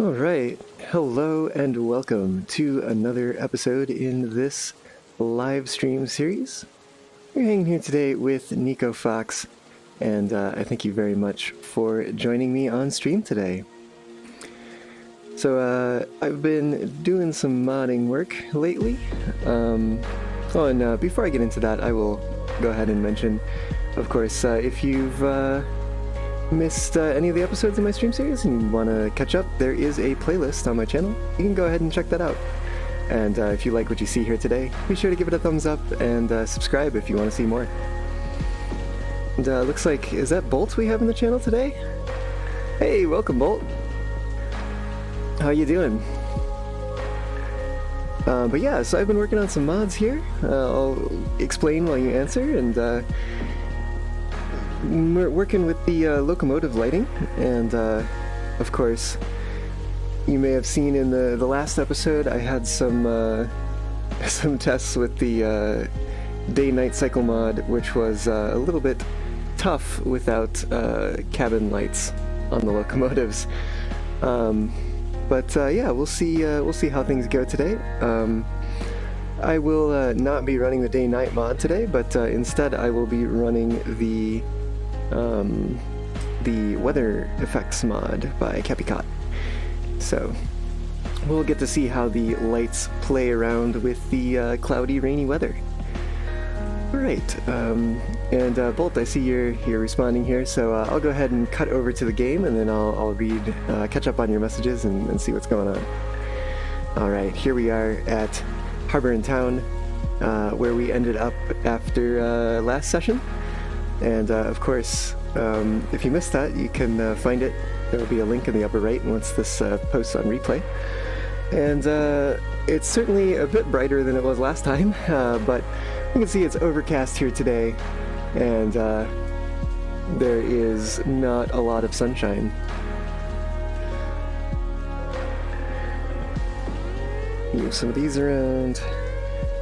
Alright, hello and welcome to another episode in this live stream series. We're hanging here today with Nico Fox, and I thank you very much for joining me on stream today. So I've been doing some modding work lately. Before I get into that, I will go ahead and mention, of course, if you've missed any of the episodes in my stream series and you want to catch up, there is a playlist on my channel. You can go ahead and check that out. And if you like what you see here today, be sure to give it a thumbs up and subscribe if you want to see more. And looks like, is that Bolt we have in the channel today? Hey, welcome Bolt. How you doing? But yeah, so I've been working on some mods here. I'll explain while you answer, and we're working with the locomotive lighting, and of course you may have seen in the last episode I had some tests with the day-night cycle mod, which was a little bit tough without cabin lights on the locomotives. Yeah, we'll see how things go today. I will not be running the day-night mod today, but instead I will be running the weather effects mod by Capicot. So we'll get to see how the lights play around with the cloudy, rainy weather. Alright, and Bolt, I see you're responding here, so I'll go ahead and cut over to the game, and then I'll read, catch up on your messages and see what's going on. Alright, here we are at Harbor in Town, where we ended up after last session. And of course, if you missed that, you can find it. There will be a link in the upper right once this posts on replay. And it's certainly a bit brighter than it was last time, but you can see it's overcast here today, and there is not a lot of sunshine. Move some of these around.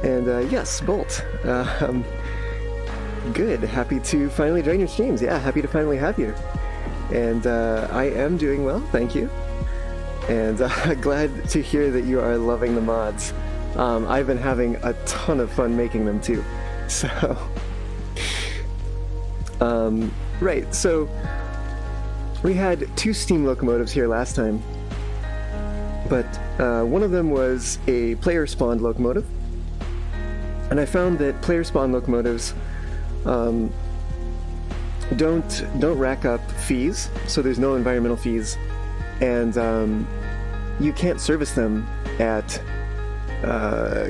And yes, Bolt. Good, happy to finally join your streams. Yeah, happy to finally have you. And I am doing well, thank you. And glad to hear that you are loving the mods. I've been having a ton of fun making them too. So, right, so we had two steam locomotives here last time, but one of them was a player-spawned locomotive, and I found that player-spawned locomotives don't rack up fees, so there's no environmental fees, and you can't service them at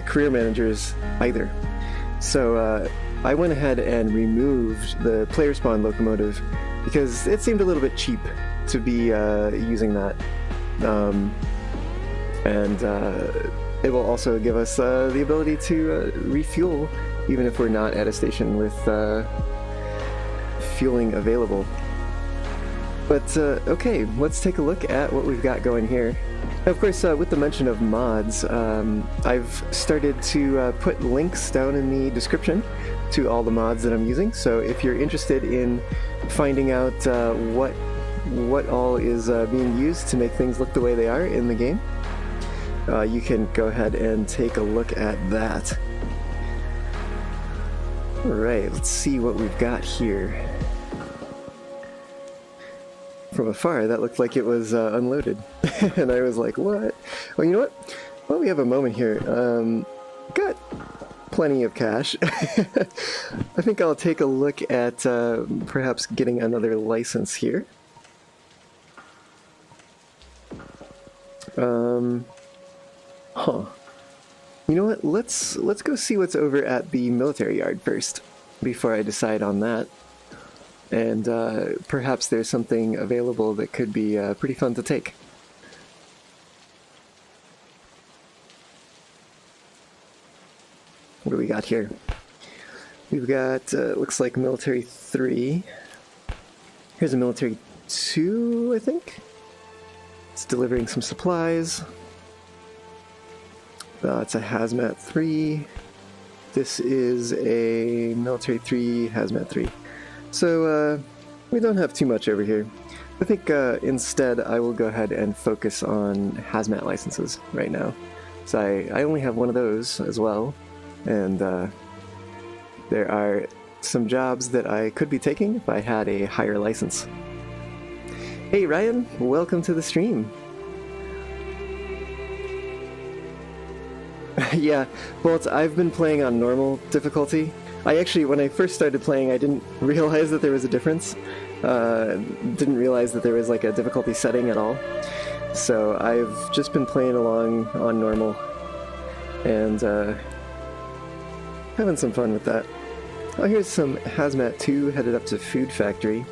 career managers either. So I went ahead and removed the player spawn locomotive because it seemed a little bit cheap to be using that, and it will also give us the ability to refuel even if we're not at a station with fueling available. But okay, let's take a look at what we've got going here. Of course, with the mention of mods, I've started to put links down in the description to all the mods that I'm using, so if you're interested in finding out what all is being used to make things look the way they are in the game, you can go ahead and take a look at that. Alright, let's see what we've got here. From afar, that looked like it was unloaded. And I was like, what? Well, you know what? Well, we have a moment here. Got plenty of cash. I think I'll take a look at perhaps getting another license here. Huh. You know what? Let's go see what's over at the military yard first, before I decide on that. And perhaps there's something available that could be pretty fun to take. What do we got here? We've got, looks like military 3. Here's a military 2, I think. It's delivering some supplies. It's a hazmat 3. This is a military 3, hazmat 3. So we don't have too much over here. I think instead I will go ahead and focus on hazmat licenses right now. So I only have one of those as well, and there are some jobs that I could be taking if I had a higher license. Hey Ryan, welcome to the stream. Yeah, Bolt, I've been playing on normal difficulty. When I first started playing, I didn't realize that there was a difference. Didn't realize that there was like a difficulty setting at all. So I've just been playing along on normal and having some fun with that. Oh, here's some Hazmat 2 headed up to Food Factory.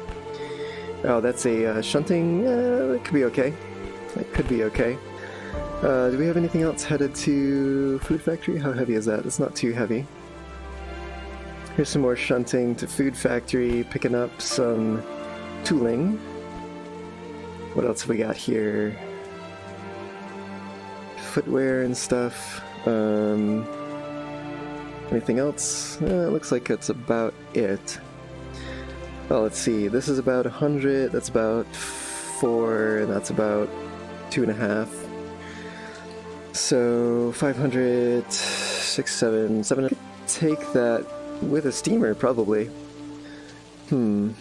Oh, that's a shunting. That could be okay. That could be okay. Do we have anything else headed to Food Factory? How heavy is that? It's not too heavy. Here's some more shunting to Food Factory, picking up some tooling. What else have we got here? Footwear and stuff. Anything else? It looks like it's about it. Well, let's see. This is about 100. That's about 4, and that's about 2.5. So 500, 6, 7, 7. Take that with a steamer, probably. Well,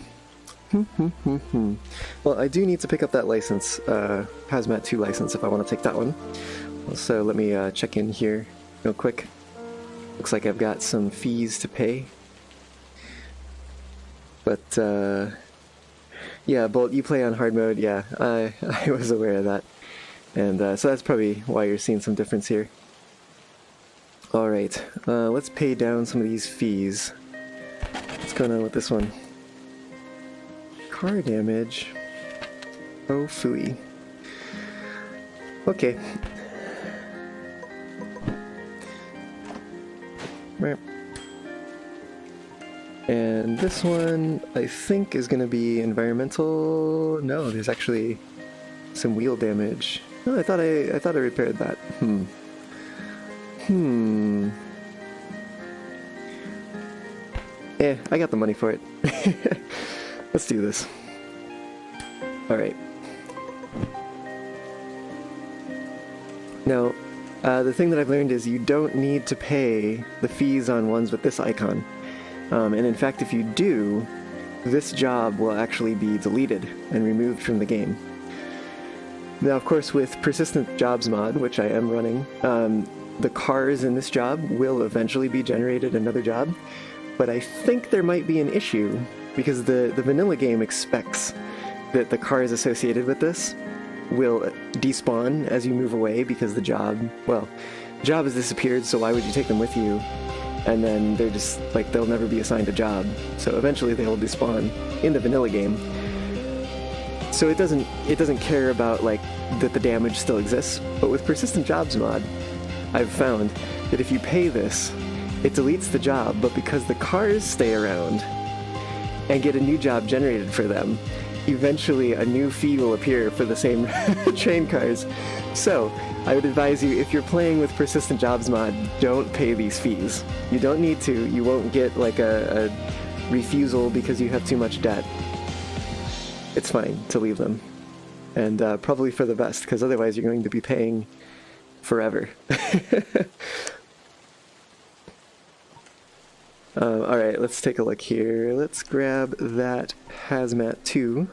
I do need to pick up that license, Hazmat 2 license, if I want to take that one. So let me check in here real quick. Looks like I've got some fees to pay. But, yeah, Bolt, you play on hard mode, yeah, I was aware of that. And so that's probably why you're seeing some difference here. Alright, let's pay down some of these fees. What's going on with this one? Car damage. Oh, phooey. Okay. And this one, I think, is going to be environmental. No, there's actually some wheel damage. Oh, I thought I repaired that. I got the money for it. Let's do this. Alright. Now, the thing that I've learned is you don't need to pay the fees on ones with this icon. And in fact, if you do, this job will actually be deleted and removed from the game. Now, of course, with Persistent Jobs mod, which I am running, the cars in this job will eventually be generated another job, but I think there might be an issue because the vanilla game expects that the cars associated with this will despawn as you move away because the job has disappeared, so why would you take them with you? And then they're just, like, they'll never be assigned a job. So eventually they will despawn in the vanilla game. So it doesn't care about, like, that the damage still exists. But with Persistent Jobs mod, I've found that if you pay this, it deletes the job, but because the cars stay around and get a new job generated for them, eventually a new fee will appear for the same train cars. So, I would advise you, if you're playing with Persistent Jobs mod, don't pay these fees. You don't need to. You won't get like a refusal because you have too much debt. It's fine to leave them. And probably for the best, because otherwise you're going to be paying forever. Alright, let's take a look here. Let's grab that Hazmat 2.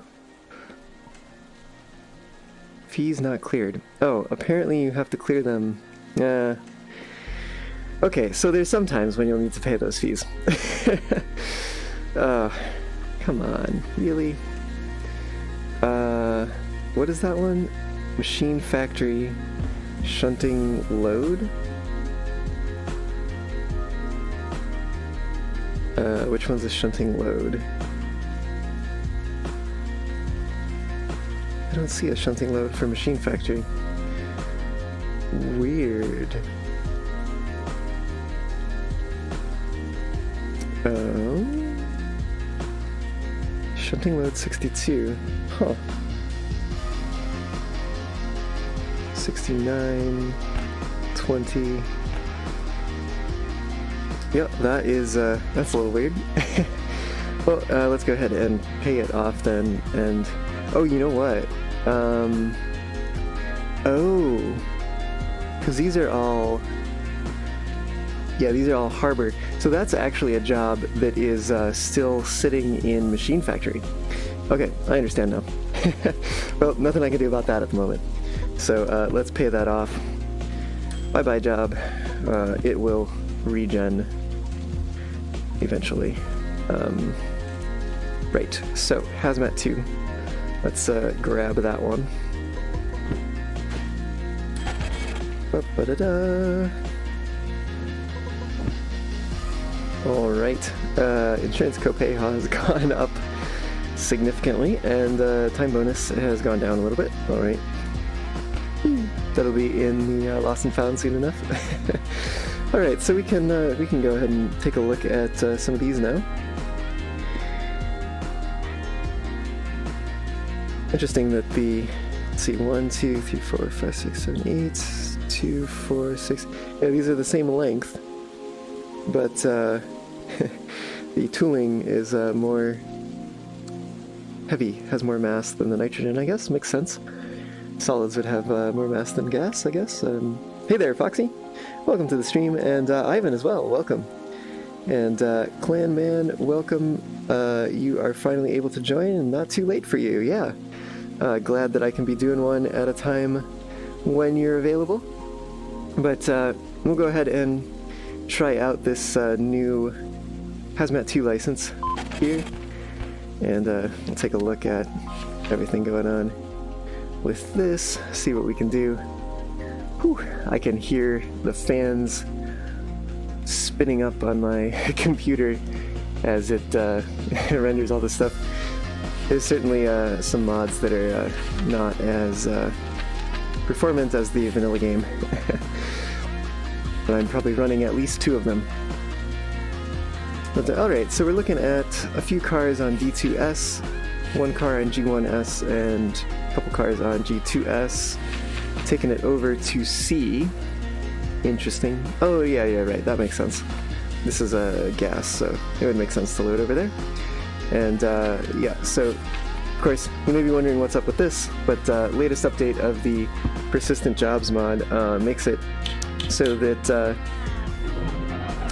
Fees not cleared. Oh, apparently you have to clear them. Okay, so there's some times when you'll need to pay those fees. Come on, really? What is that one? Machine Factory Shunting Load? Which one's the shunting load? I don't see a shunting load for Machine Factory. Weird. Shunting load 62. Huh. 69, 20. Yep, that is, that's a little weird. Well, let's go ahead and pay it off then, and Oh, you know what? Oh, because these are all... Yeah, these are all harbor. So that's actually a job that is still sitting in Machine Factory. Okay, I understand now. Well, nothing I can do about that at the moment. So let's pay that off. Bye-bye job. It will regen eventually. Right, so Hazmat 2. Let's grab that one. Ba-ba-da-da. Alright, insurance copay has gone up significantly, and time bonus has gone down a little bit. Alright. That'll be in the Lost and Found soon enough. Alright, so we can go ahead and take a look at some of these now. Interesting that the, let's see, 1, 2, 3, 4, 5, 6, 7, 8, 2, 4, 6, yeah, these are the same length, but the tooling is more heavy, has more mass than the nitrogen, I guess. Makes sense. Solids would have more mass than gas, I guess. Hey there, Foxy. Welcome to the stream, and Ivan as well, welcome. And Clan Man, welcome. You are finally able to join, and not too late for you, yeah. Glad that I can be doing one at a time when you're available. But we'll go ahead and try out this new Hazmat 2 license here, and we'll take a look at everything going on with this, see what we can do. Whew, I can hear the fans spinning up on my computer as it renders all this stuff. There's certainly some mods that are not as performant as the vanilla game. But I'm probably running at least 2 of them. But alright, so we're looking at a few cars on D2S, 1 car on G1S, and a couple cars on G2S. Taking it over to C. Interesting. Oh yeah, right, that makes sense. This is a gas, so it would make sense to load over there. And yeah, so of course you may be wondering what's up with this, but latest update of the persistent jobs mod makes it so that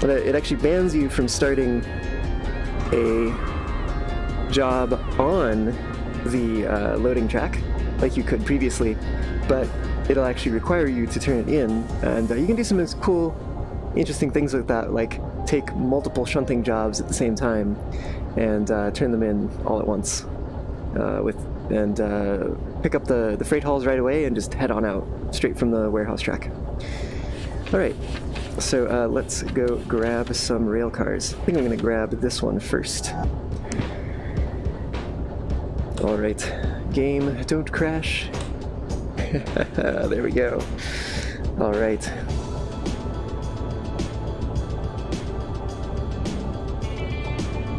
it actually bans you from starting a job on the loading track like you could previously, but it'll actually require you to turn it in, and you can do some cool, interesting things like that, like take multiple shunting jobs at the same time and turn them in all at once, pick up the freight hauls right away and just head on out straight from the warehouse track. Alright, so let's go grab some rail cars. I think I'm going to grab this one first. Alright, game, don't crash. There we go. Alright.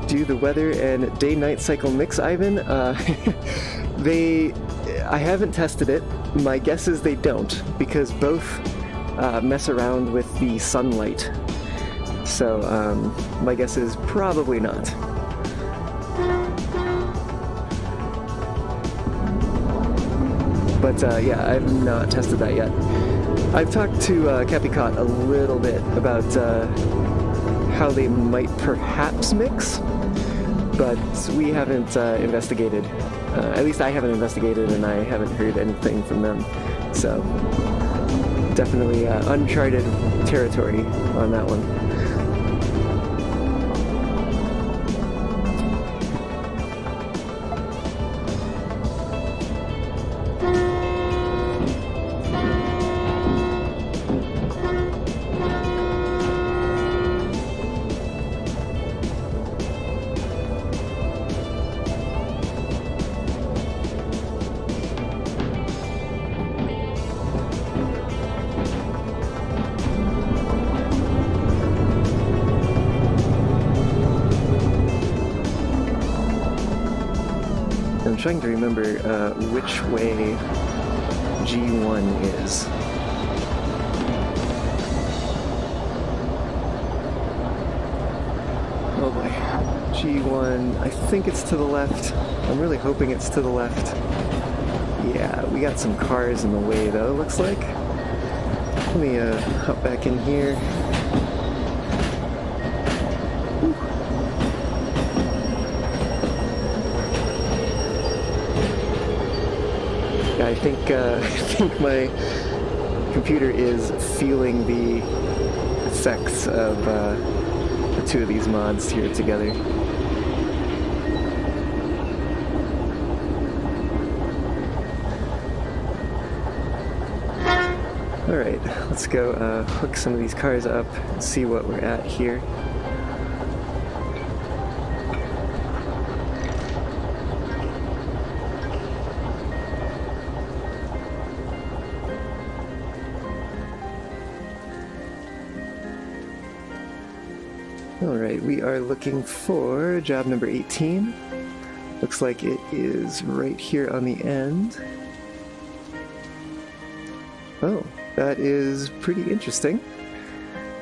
Do the weather and day-night cycle mix, Ivan? I haven't tested it. My guess is they don't, because both mess around with the sunlight. So my guess is probably not. But yeah, I've not tested that yet. I've talked to Capicot a little bit about how they might perhaps mix, but we haven't investigated. At least I haven't investigated, and I haven't heard anything from them. So definitely uncharted territory on that one. I'm trying to remember which way G1 is. Oh boy. G1, I think it's to the left. I'm really hoping it's to the left. Yeah, we got some cars in the way though, looks like. Let me hop back in here. Whew. Yeah, I think my computer is feeling the effects of the two of these mods here together. Alright, let's go hook some of these cars up and see what we're at here. Alright, we are looking for job number 18. Looks like it is right here on the end. Oh, that is pretty interesting.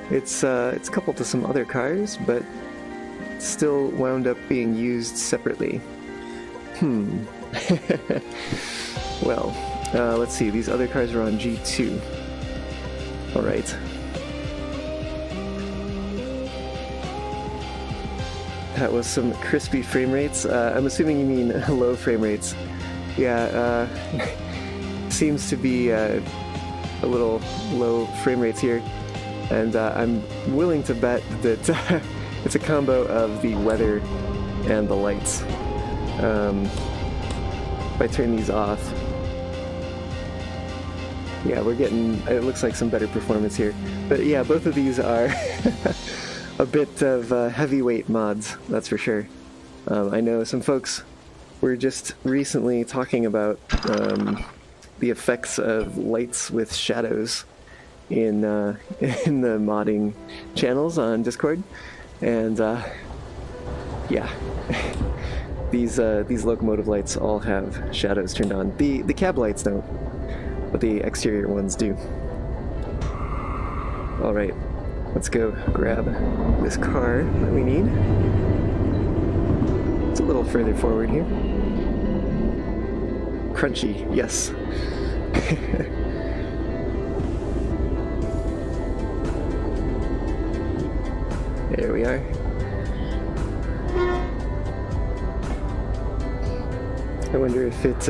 It's coupled to some other cars, but still wound up being used separately. Well, let's see, these other cars are on G2. Alright. That was some crispy frame rates. I'm assuming you mean low frame rates. Yeah, seems to be a little low frame rates here, and I'm willing to bet that it's a combo of the weather and the lights. If I turn these off, yeah, we're getting, it looks like some better performance here. But yeah, both of these are a bit of heavyweight mods, that's for sure. I know some folks were just recently talking about the effects of lights with shadows in the modding channels on Discord, and yeah, these locomotive lights all have shadows turned on. The cab lights don't, but the exterior ones do. All right, let's go grab this car that we need. It's a little further forward here. Crunchy, yes. There we are. I wonder if it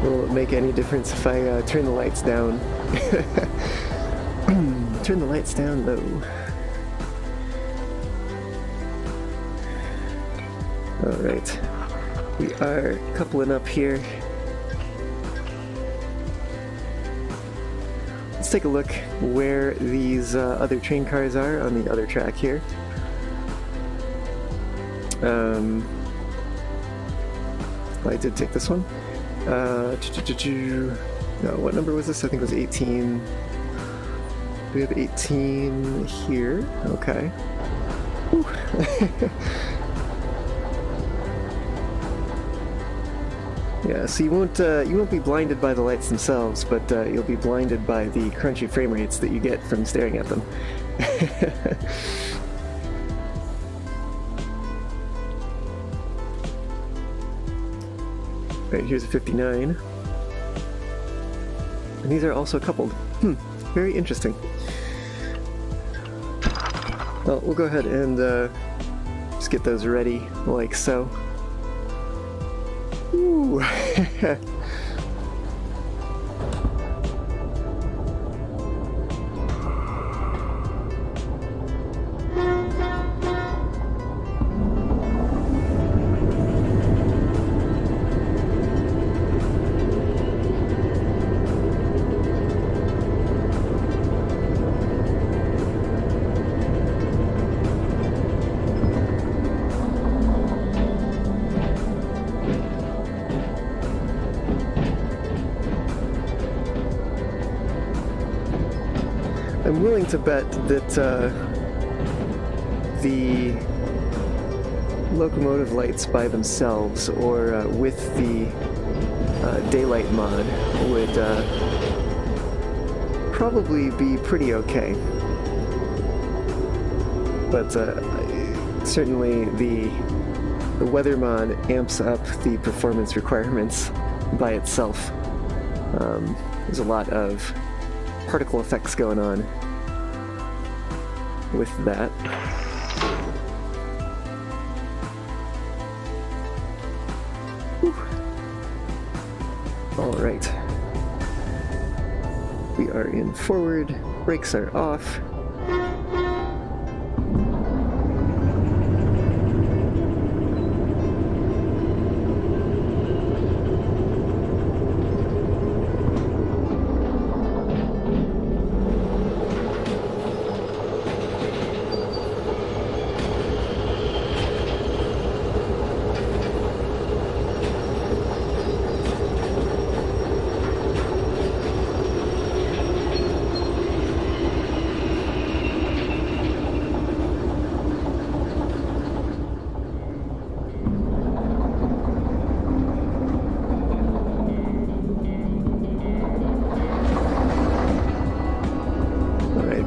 will make any difference if I turn the lights down. Turn the lights down low. Alright. We are coupling up here. Let's take a look where these other train cars are on the other track here. I did take this one. No, what number was this? I think it was 18. We have 18 here. Okay. Yeah, so you won't be blinded by the lights themselves, but you'll be blinded by the crunchy frame rates that you get from staring at them. Right, here's a 59. And these are also coupled. Very interesting. Well, we'll go ahead and just get those ready, like so. Ooh. I'm willing to bet that the locomotive lights by themselves, or with the daylight mod, would probably be pretty okay. But certainly the weather mod amps up the performance requirements by itself. There's a lot of particle effects going on with that. Whew. All right. We are in forward, brakes are off.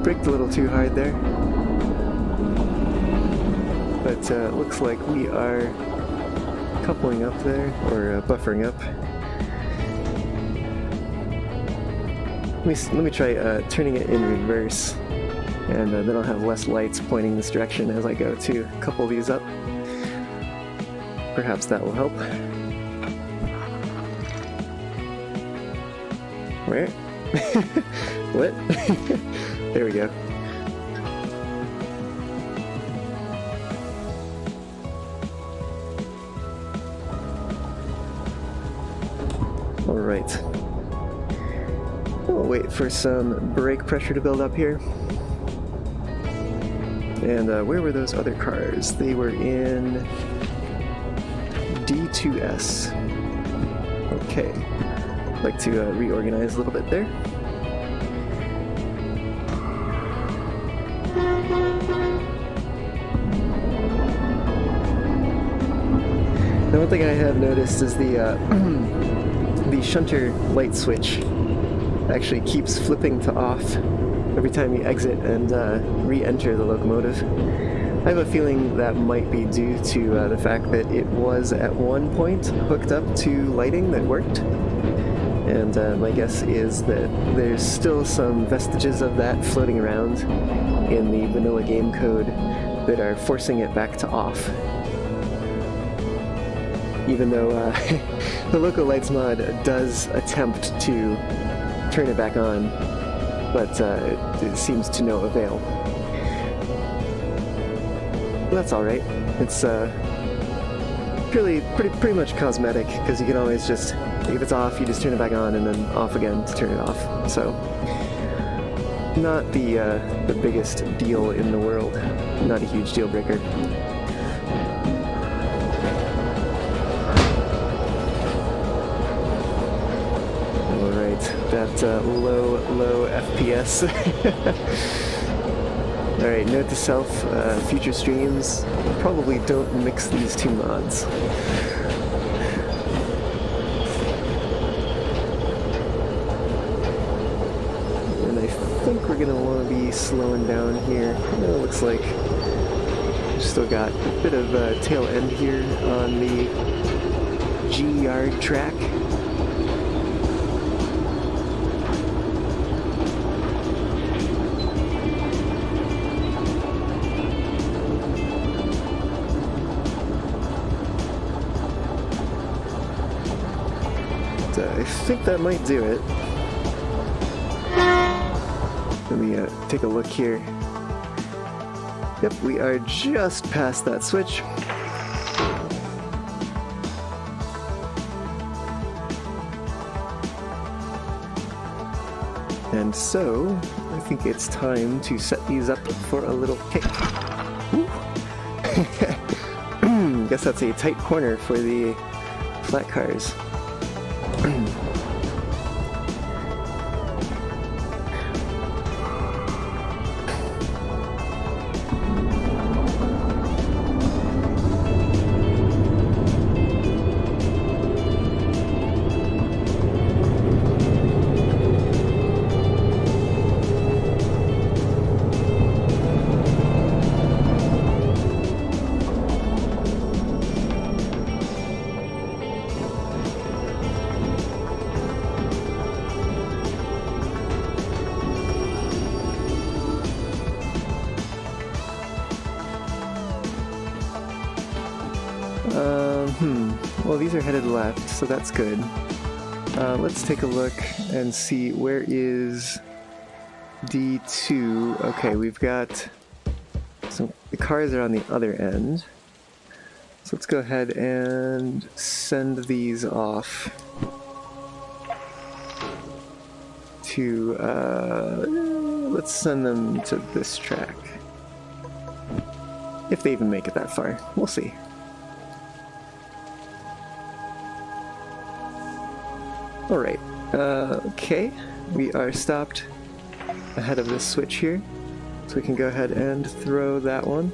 Braked a little too hard there, but looks like we are coupling up there, or buffering up. Let me try turning it in reverse, and then I'll have less lights pointing this direction as I go to couple these up. Perhaps that will help. Where? What? There we go. All right. We'll wait for some brake pressure to build up here. And where were those other cars? They were in D2S. Okay. I'd like to reorganize a little bit there. Now, one thing I have noticed is the shunter light switch actually keeps flipping to off every time you exit and re-enter the locomotive. I have a feeling that might be due to the fact that it was at one point hooked up to lighting that worked, and my guess is that there's still some vestiges of that floating around in the vanilla game code that are forcing it back to off. Even though the Loco Lights mod does attempt to turn it back on, but it seems to no avail. But that's alright. It's pretty much cosmetic, because you can always just, if it's off, you just turn it back on, and then off again to turn it off. So, not the biggest deal in the world. Not a huge deal breaker. That low FPS. Alright, note to self, future streams, probably don't mix these two mods. And I think we're going to want to be slowing down here. It looks like we've still got a bit of tail end here on the G-yard track. I think that might do it. Let me take a look here. Yep, we are just past that switch. And so, I think it's time to set these up for a little kick. Guess that's a tight corner for the flat cars. Well, these are headed left, so that's good. Let's take a look and see where is D2. Okay, we've got some. The cars are on the other end. So let's go ahead and send these off to. Let's send them to this track. If they even make it that far, we'll see. Alright, okay, we are stopped ahead of this switch here, so we can go ahead and throw that one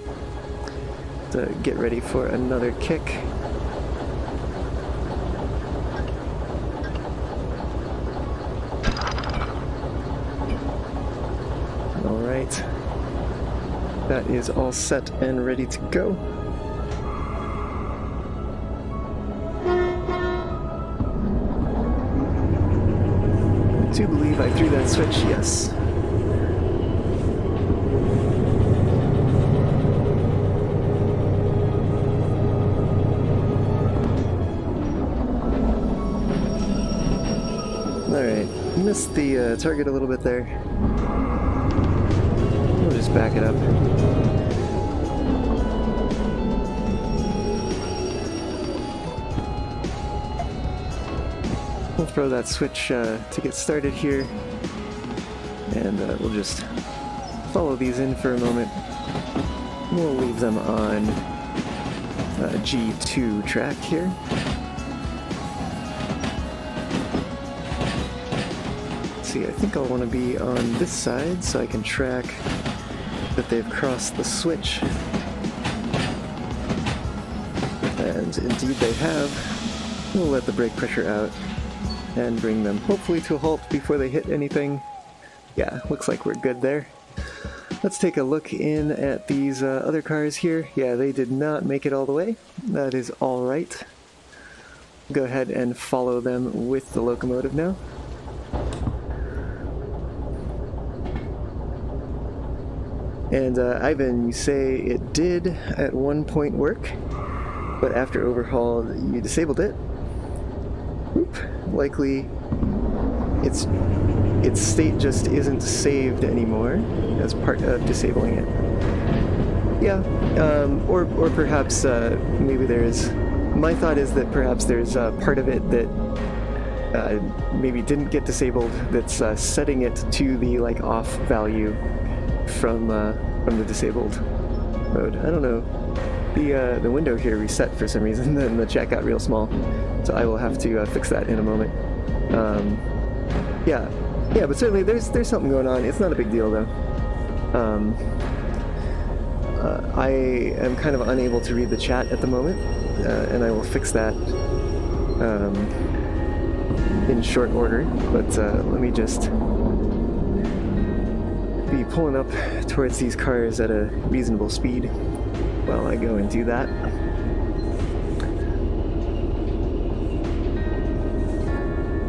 to get ready for another kick. Alright, that is all set and ready to go. I do believe I threw that switch, yes. Alright, missed the target a little bit there. We'll just back it up. We'll throw that switch to get started here, and we'll just follow these in for a moment. We'll leave them on G2 track here. Let's see, I think I'll want to be on this side so I can track that they've crossed the switch. And indeed they have. We'll let the brake pressure out and bring them hopefully to a halt before they hit anything. Yeah, looks like we're good there. Let's take a look in at these other cars here. Yeah, they did not make it all the way. That is alright. Go ahead and follow them with the locomotive now. And Ivan, you say it did at one point work, but after Overhauled you disabled it. Oop. Likely its state just isn't saved anymore as part of disabling it. Yeah, or perhaps maybe there's. My thought is that perhaps there's part of it that maybe didn't get disabled that's setting it to the like off value from the disabled mode. I don't know. The window here reset for some reason, and the chat got real small. So I will have to fix that in a moment. Yeah, but certainly there's something going on. It's not a big deal though. I am kind of unable to read the chat at the moment, and I will fix that in short order. But let me just be pulling up towards these cars at a reasonable speed while I go and do that.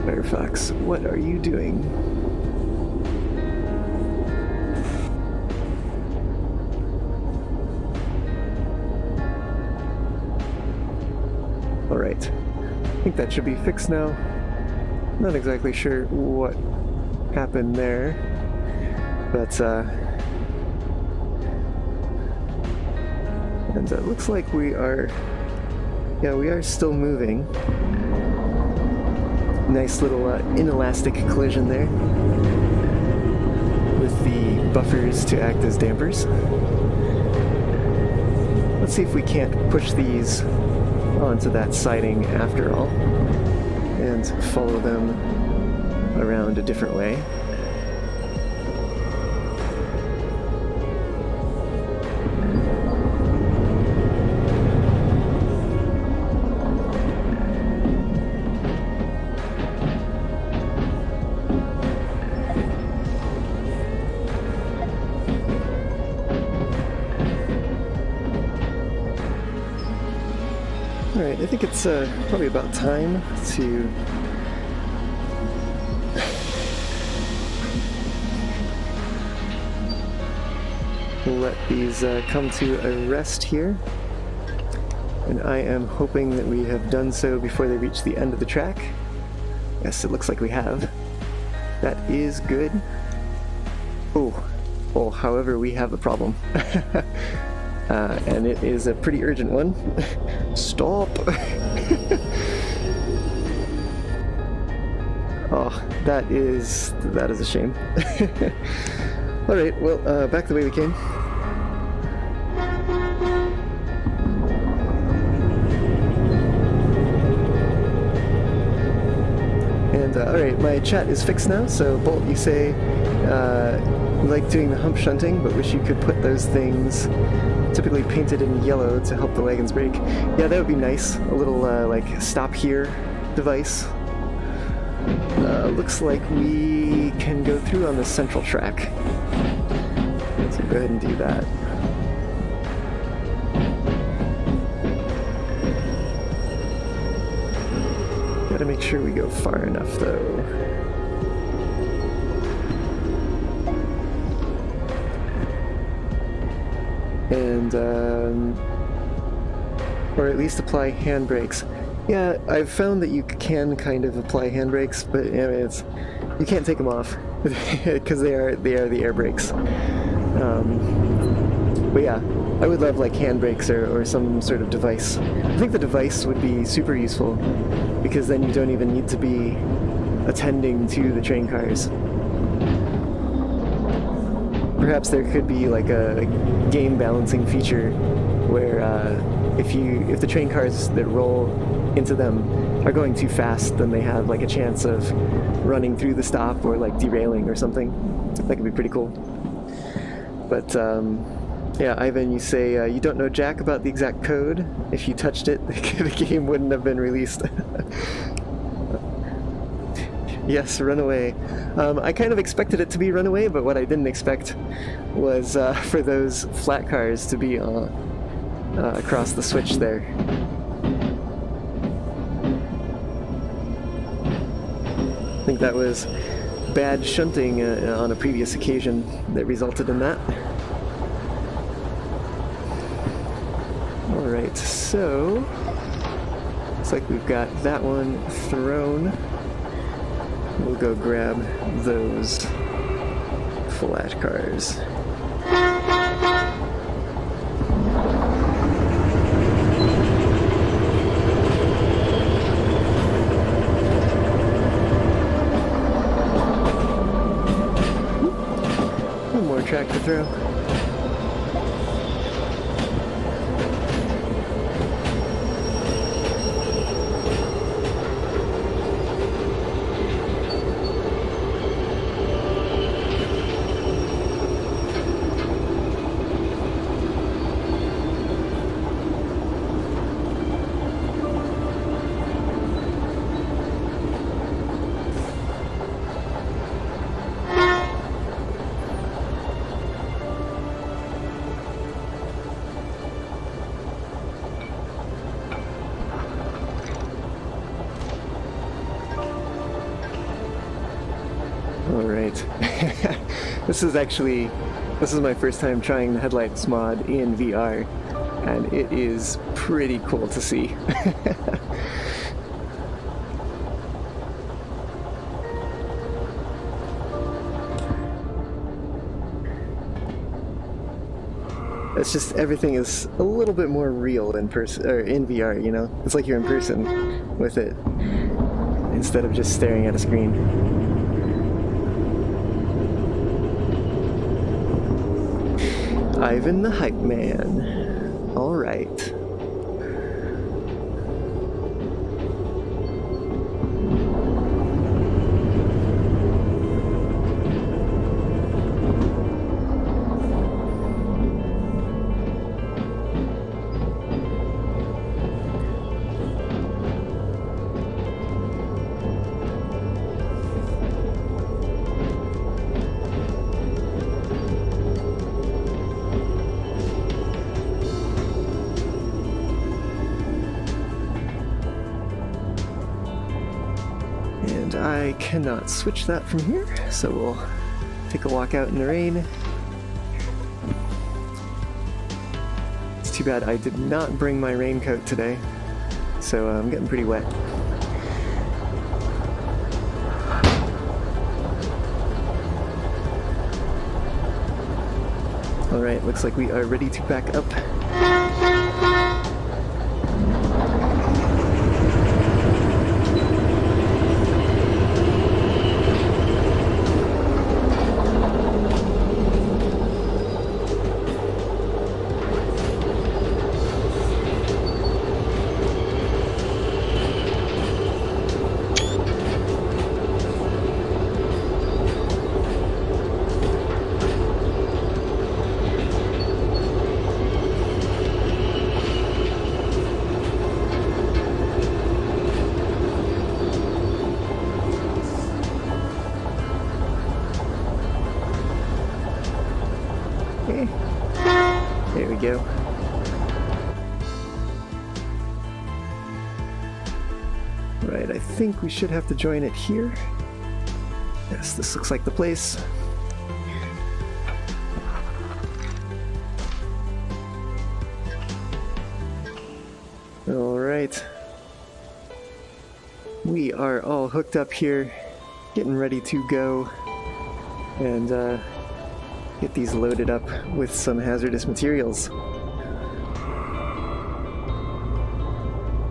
Firefox, what are you doing? Alright, I think that should be fixed now. Not exactly sure what happened there, but and it looks like we are still moving. Nice little inelastic collision there with the buffers to act as dampers. Let's see if we can't push these onto that siding after all and follow them around a different way. Alright, I think it's probably about time to let these come to a rest here. And I am hoping that we have done so before they reach the end of the track. Yes, it looks like we have. That is good. Oh, well, however, we have a problem. And it is a pretty urgent one. Stop! Oh, that is a shame. Alright, well, back the way we came. And, alright, my chat is fixed now, so Bolt, you say, you like doing the hump shunting, but wish you could put those things typically painted in yellow to help the wagons brake. Yeah, that would be nice. A little, like, stop here device. Looks like we can go through on the central track. So go ahead and do that. Gotta make sure we go far enough, though. And, or at least apply handbrakes. Yeah, I've found that you can kind of apply handbrakes, but you know, you can't take them off because they are the air brakes. But yeah, I would love like handbrakes or some sort of device. I think the device would be super useful because then you don't even need to be attending to the train cars. Perhaps there could be like a game balancing feature where if the train cars that roll into them are going too fast, then they have like a chance of running through the stop or like derailing or something. That could be pretty cool. But yeah, Ivan, you say you don't know jack about the exact code. If you touched it, the game wouldn't have been released. Yes, Runaway. I kind of expected it to be Runaway, but what I didn't expect was for those flat cars to be across the switch there. I think that was bad shunting on a previous occasion that resulted in that. Alright, so looks like we've got that one thrown. We'll go grab those flat cars. One more track to throw. Alright. This is my first time trying the headlights mod in VR, and it is pretty cool to see. It's just everything is a little bit more real in person or in VR, you know? It's like you're in person with it instead of just staring at a screen. Ivan the Hype Man. All right. I cannot switch that from here, so we'll take a walk out in the rain. It's too bad I did not bring my raincoat today, so I'm getting pretty wet. Alright, looks like we are ready to back up. Okay, there we go. Right, I think we should have to join it here. Yes, this looks like the place. Alright. We are all hooked up here, getting ready to go and get these loaded up with some hazardous materials.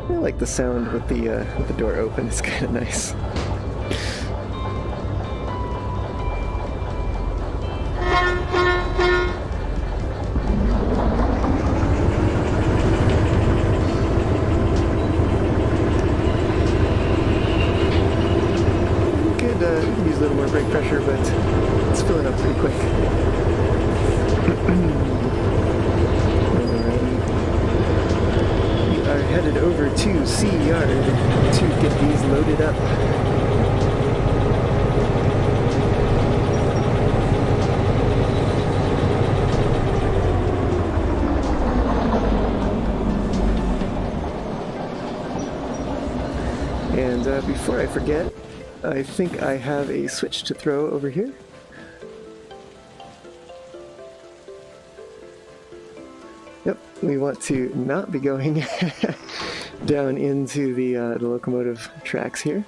I like the sound with the door open, it's kind of nice. Could use a little more brake pressure, but it's filling up pretty quick. We are headed over to Sea Yard to get these loaded up. And before I forget, I think I have a switch to throw over here. Yep, we want to not be going down into the locomotive tracks here.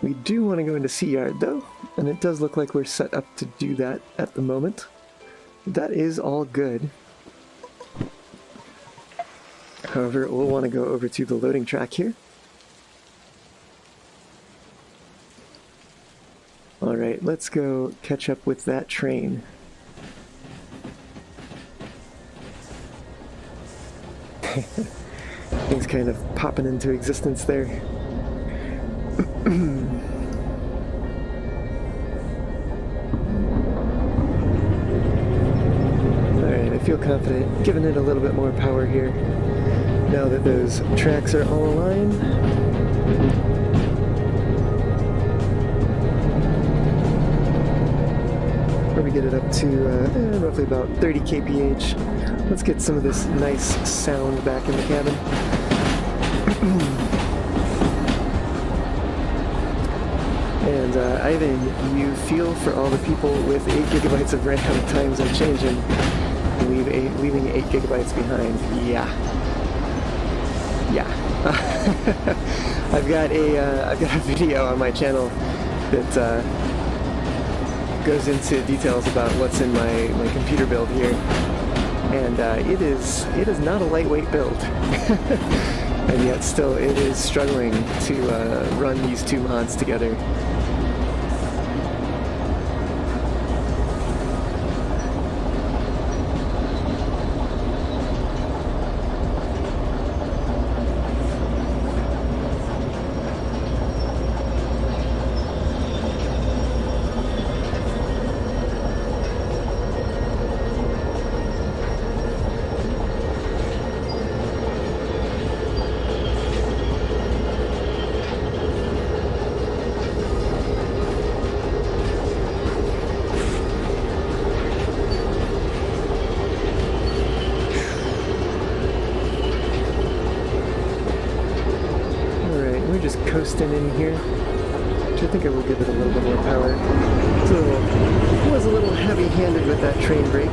We do want to go into Sea Yard though, and it does look like we're set up to do that at the moment. That is all good. However, we'll want to go over to the loading track here. Alright, let's go catch up with that train. Things kind of popping into existence there. Alright, I feel confident giving it a little bit more power here now that those tracks are all aligned. Probably get it up to roughly about 30 kph. Let's get some of this nice sound back in the cabin. And Ivan, you feel for all the people with 8 gigabytes of RAM. Times are changing. Leaving 8 gigabytes behind. Yeah. I've got a video on my channel that goes into details about what's in my computer build here, and it is not a lightweight build, and yet still it is struggling to run these two mods together. Just coasting in here. which I think I will give it a little bit more power. It was a little heavy-handed with that train brake.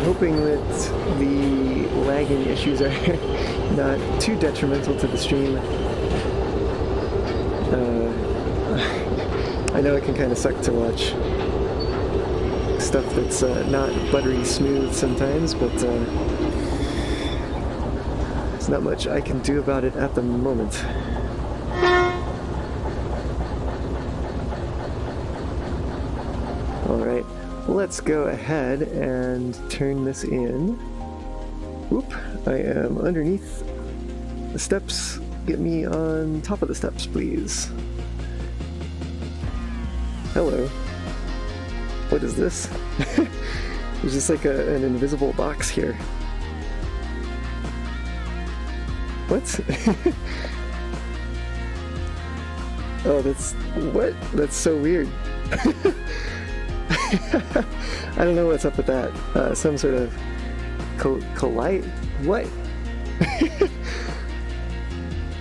Hoping that the lagging issues are not too detrimental to the stream. I know it can kind of suck to watch stuff that's not buttery smooth sometimes, but there's not much I can do about it at the moment. Alright. Let's go ahead and turn this in. Whoop, I am underneath the steps. Get me on top of the steps, please. Hello. What is this? There's just like an invisible box here. What? Oh, what? That's so weird. I don't know what's up with that. Some sort of collide? What?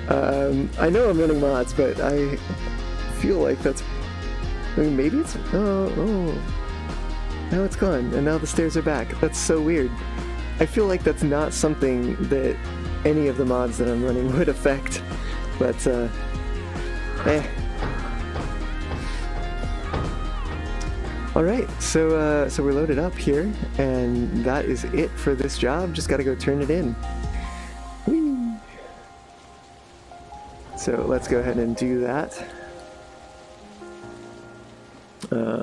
I know I'm running mods, but I feel like that's... I mean, maybe it's... Oh. Now it's gone, and now the stairs are back. That's so weird. I feel like that's not something that any of the mods that I'm running would affect, but, Alright, so we're loaded up here, and that is it for this job. Just gotta go turn it in. Whee! So let's go ahead and do that.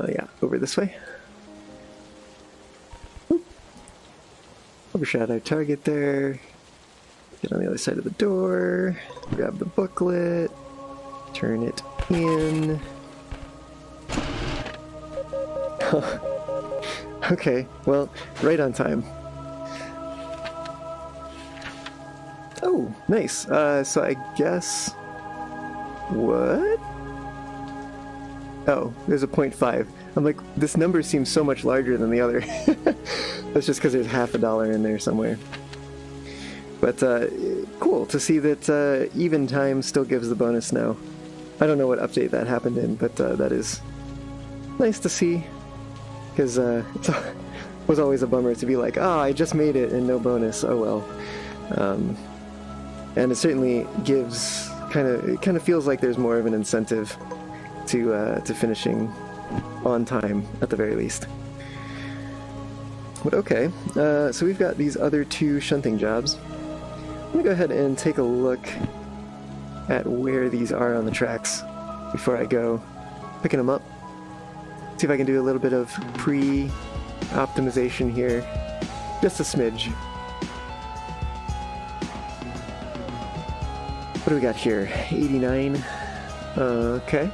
Yeah, over this way. Oop. Overshot our target there. Get on the other side of the door. Grab the booklet. Turn it in. Okay, well, right on time. Oh, nice. So I guess... What? Oh, there's a 0.5. I'm like, this number seems so much larger than the other. That's just because there's $50 in there somewhere. But, cool to see that even time still gives the bonus now. I don't know what update that happened in, but that is nice to see. Because it was always a bummer to be like, oh, I just made it and no bonus, oh well. And it certainly gives, it kind of feels like there's more of an incentive to finishing on time, at the very least. But okay, so we've got these other two shunting jobs. I'm going to go ahead and take a look at where these are on the tracks before I go picking them up. See if I can do a little bit of pre-optimization here. Just a smidge. What do we got here? 89. Okay.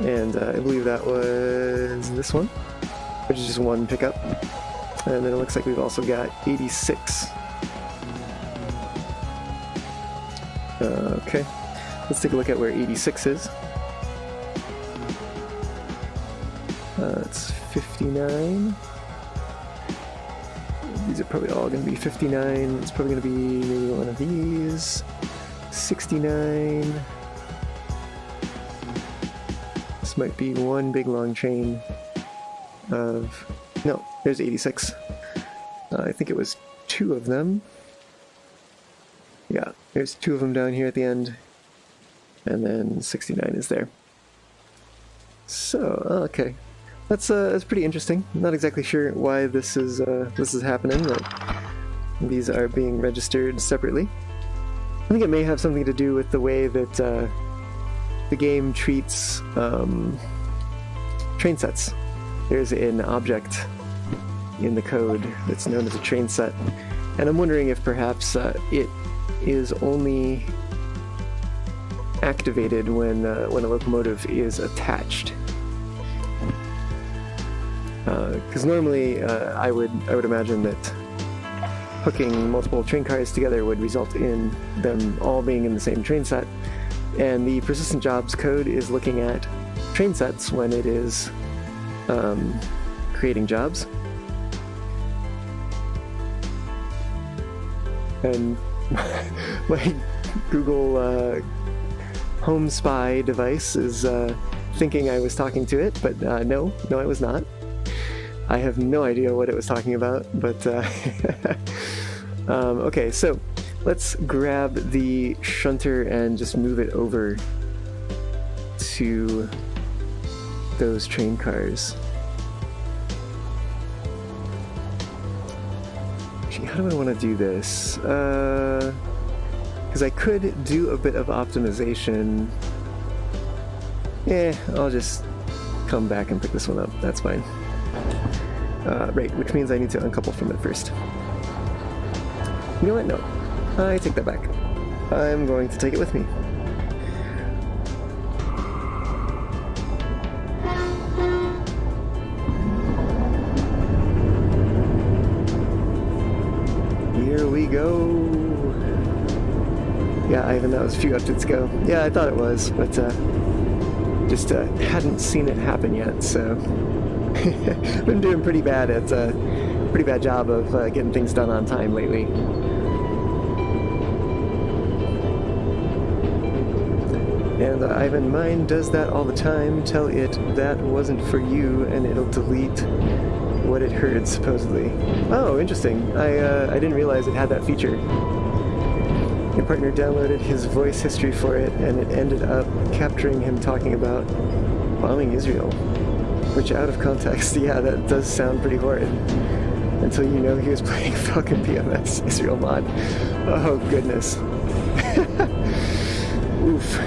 And I believe that was this one, which is just one pickup. And then it looks like we've also got 86. Okay. Let's take a look at where 86 is. It's 59. These are probably all going to be 59. It's probably going to be maybe one of these. 69. This might be one big long chain of... No, there's 86. I think it was two of them. Yeah, there's two of them down here at the end. And then 69 is there. So, okay. That's pretty interesting. I'm not exactly sure why this is happening, but these are being registered separately. I think it may have something to do with the way that the game treats train sets. There's an object in the code that's known as a train set, and I'm wondering if perhaps it is only activated when a locomotive is attached. Because normally I would imagine that hooking multiple train cars together would result in them all being in the same train set. And the persistent jobs code is looking at train sets when it is creating jobs. And my Google Home Spy device is thinking I was talking to it, but no, I was not. I have no idea what it was talking about, but okay, so let's grab the shunter and just move it over to those train cars. Actually, how do I want to do this? Because I could do a bit of optimization. Yeah, I'll just come back and pick this one up. That's fine. Right, which means I need to uncouple from it first. You know what? No. I take that back. I'm going to take it with me. Here we go. Yeah, Ivan, that was a few updates ago. Yeah, I thought it was, but just hadn't seen it happen yet, so been doing pretty bad at pretty bad job of getting things done on time lately. And Ivan, mine does that all the time. Tell it that wasn't for you, and it'll delete what it heard, supposedly. Oh, interesting. I didn't realize it had that feature. Your partner downloaded his voice history for it, and it ended up capturing him talking about bombing Israel. Which, out of context, yeah, that does sound pretty horrid. Until you know he was playing fucking PMS Israel mod. Oh, goodness. Oof.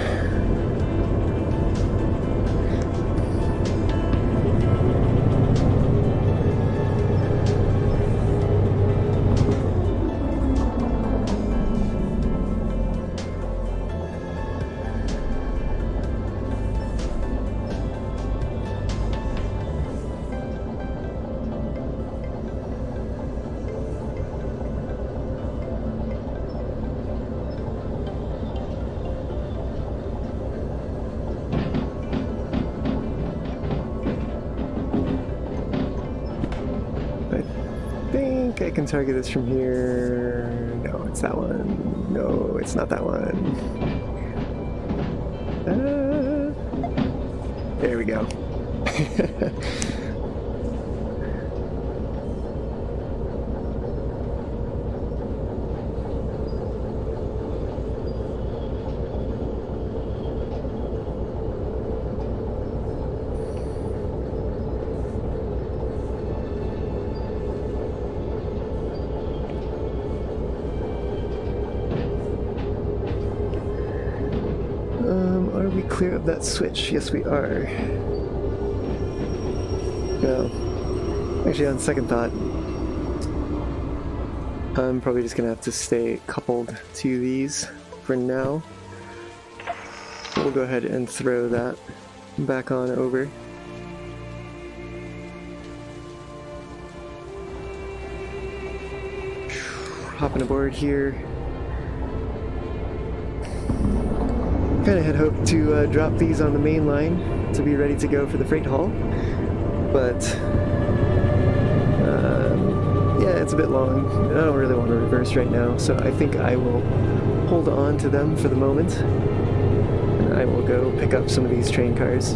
I can target this from here. No, it's that one. No, it's not that one. There we go. Are we clear of that switch? Yes, we are. No. Actually, on second thought, I'm probably just gonna have to stay coupled to these for now. We'll go ahead and throw that back on over. Hopping aboard here. Kind of had hoped to drop these on the main line to be ready to go for the freight haul, but yeah, it's a bit long. I don't really want to reverse right now, so I think I will hold on to them for the moment, and I will go pick up some of these train cars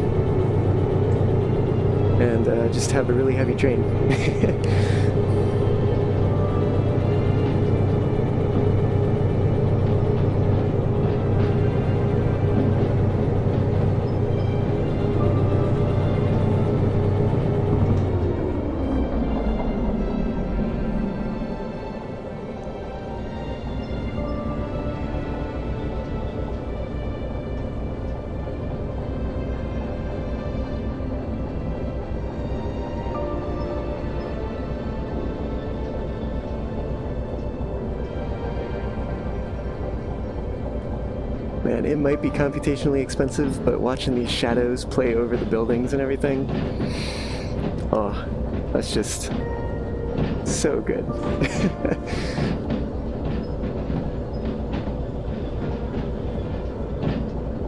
and just have a really heavy train. Man, it might be computationally expensive, but watching these shadows play over the buildings and everything, oh, that's just So good.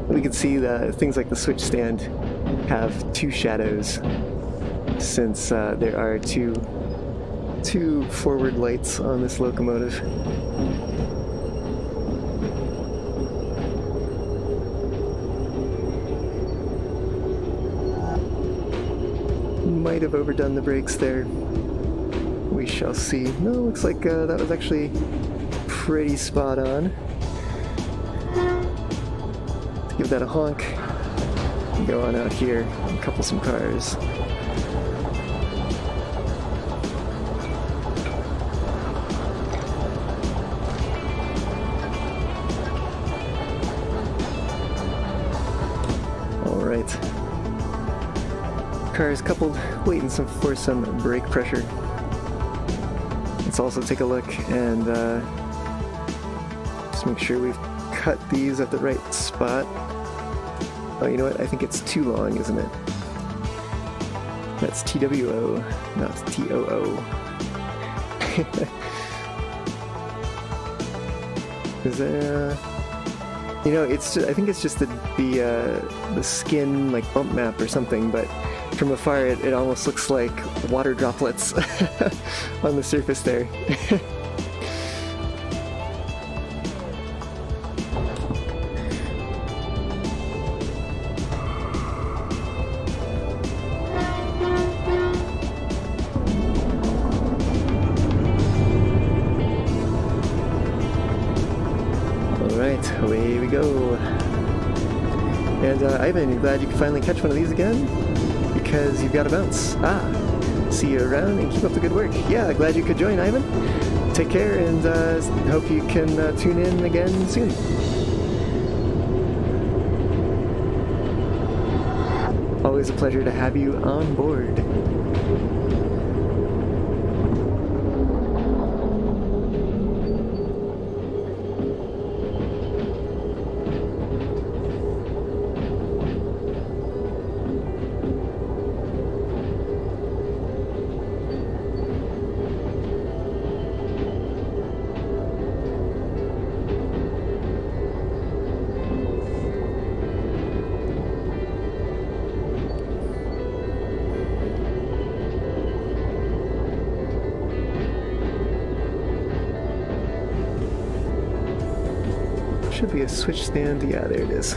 We can see that things like the switch stand have two shadows, since there are two forward lights on this locomotive. Might have overdone the brakes there. We shall see. No, looks like that was actually pretty spot on. Let's give that a honk. Go on out here and couple some cars. All right. Cars coupled, waiting for some brake pressure. Let's also take a look and just make sure we've cut these at the right spot. Oh, you know what? I think it's too long, isn't it? That's TWO, not TOO. Is there? You know, it's just, I think it's just the skin like bump map or something, but from afar it almost looks like water droplets on the surface there. Alright, away we go. And Ivan, you glad you could finally catch one of these again? Because you've got to bounce. See you around and keep up the good work. Yeah, glad you could join, Ivan. Take care, and hope you can tune in again soon. Always a pleasure to have you on board. Should be a switch stand. Yeah, there it is.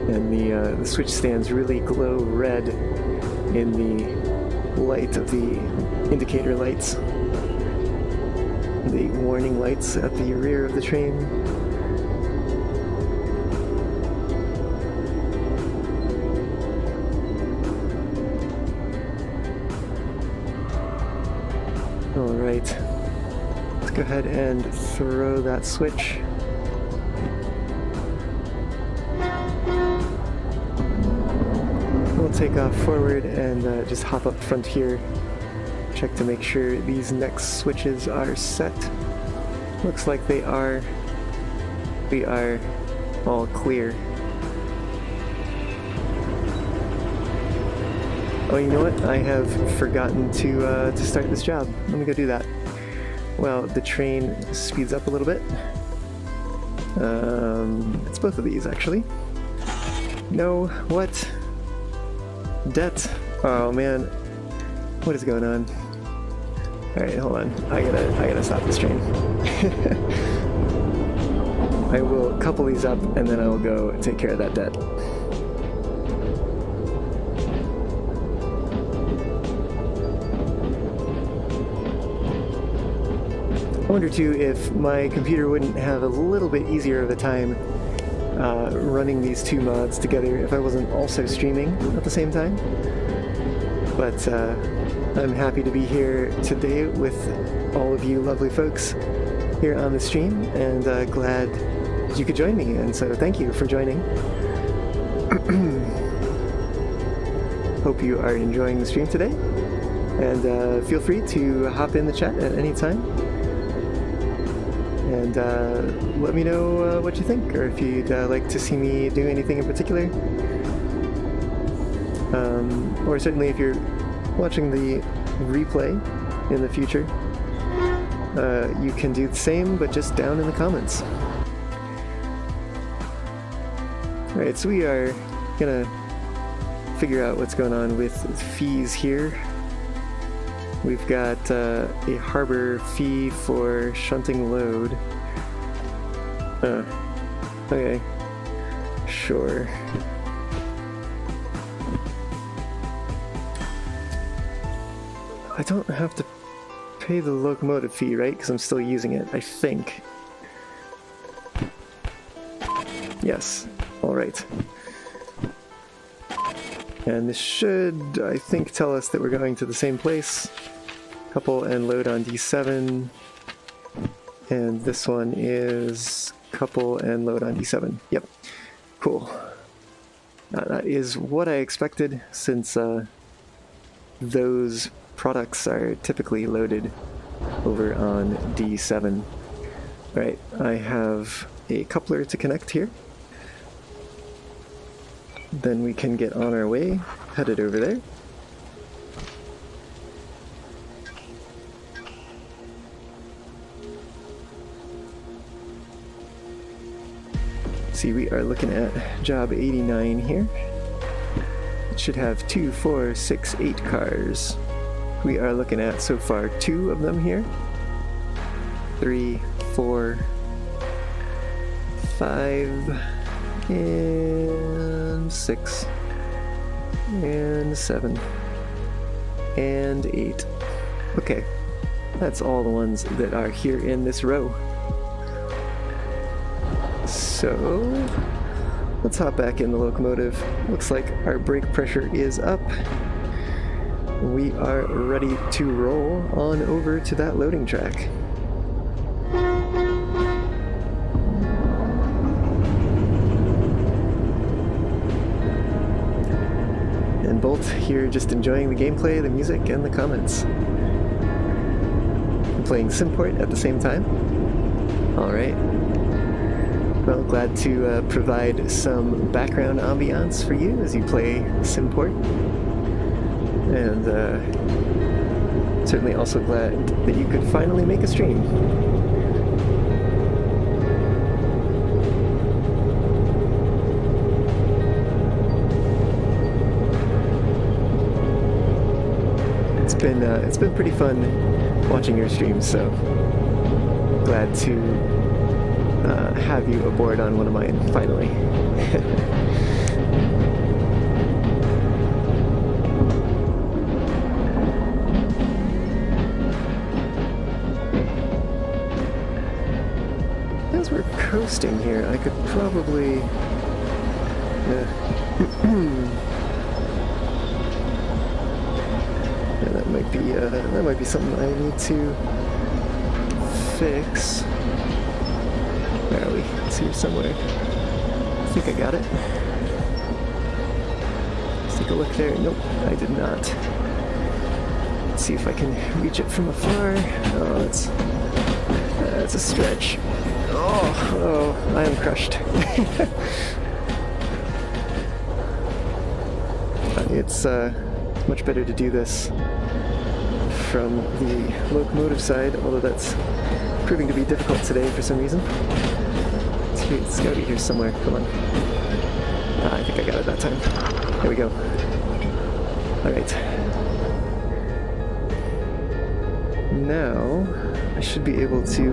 And the switch stands really glow red in the light of the indicator lights, the warning lights at the rear of the train. Alright, let's go ahead and throw that switch. We'll take off forward and just hop up front here. Check to make sure these next switches are set. Looks like they are. We are all clear. Oh, you know what? I have forgotten to start this job. Let me go do that. Well, the train speeds up a little bit. It's both of these, actually. No, what? Debt. Oh man, what is going on? All right, hold on. I gotta stop this train. I will couple these up, and then I will go take care of that debt. I wonder too if my computer wouldn't have a little bit easier of a time running these two mods together if I wasn't also streaming at the same time. But I'm happy to be here today with all of you lovely folks here on the stream, and glad you could join me, and so thank you for joining. Hope you are enjoying the stream today, and feel free to hop in the chat at any time. And let me know what you think, or if you'd like to see me do anything in particular. Or certainly if you're watching the replay in the future, you can do the same, but just down in the comments. Alright, so we are gonna figure out what's going on with fees here. We've got a harbor fee for shunting load. Okay, sure. I don't have to pay the locomotive fee, right? Because I'm still using it, I think. Yes, alright. And this should, I think, tell us that we're going to the same place. Couple and load on D7. And this one is couple and load on D7. Yep, cool. That is what I expected, since those products are typically loaded over on D7. Alright, I have a coupler to connect here. Then we can get on our way, headed over there. See, we are looking at job 89 here. It should have 2, 4, 6, 8 cars. We are looking at, so far, 2 of them here. 3, 4, 5, and 6, and 7, and 8. Okay, that's all the ones that are here in this row. So, let's hop back in the locomotive. Looks like our brake pressure is up. We are ready to roll on over to that loading track. And Bolt here just enjoying the gameplay, the music, and the comments. I'm playing Simport at the same time. Alright. Well, glad to provide some background ambiance for you as you play Simport. And certainly also glad that you could finally make a stream. It's been pretty fun watching your streams, so glad to have you aboard on one of mine finally. As we're coasting here, I could probably yeah, that might be something I need to fix. Where are we? It's here somewhere. I think I got it. Let's take a look there. Nope, I did not. Let's see if I can reach it from afar. Oh, that's a stretch. Oh, I am crushed. It's much better to do this from the locomotive side, although that's proving to be difficult today for some reason. It's gotta be here somewhere. Come on. I think I got it that time. There we go. Alright. Now, I should be able to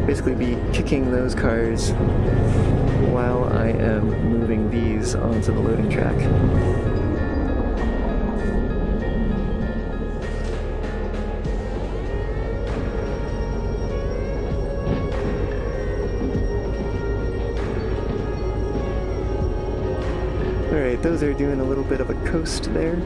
basically be kicking those cars while I am moving these onto the loading track. Alright, those are doing a little bit of a coast there.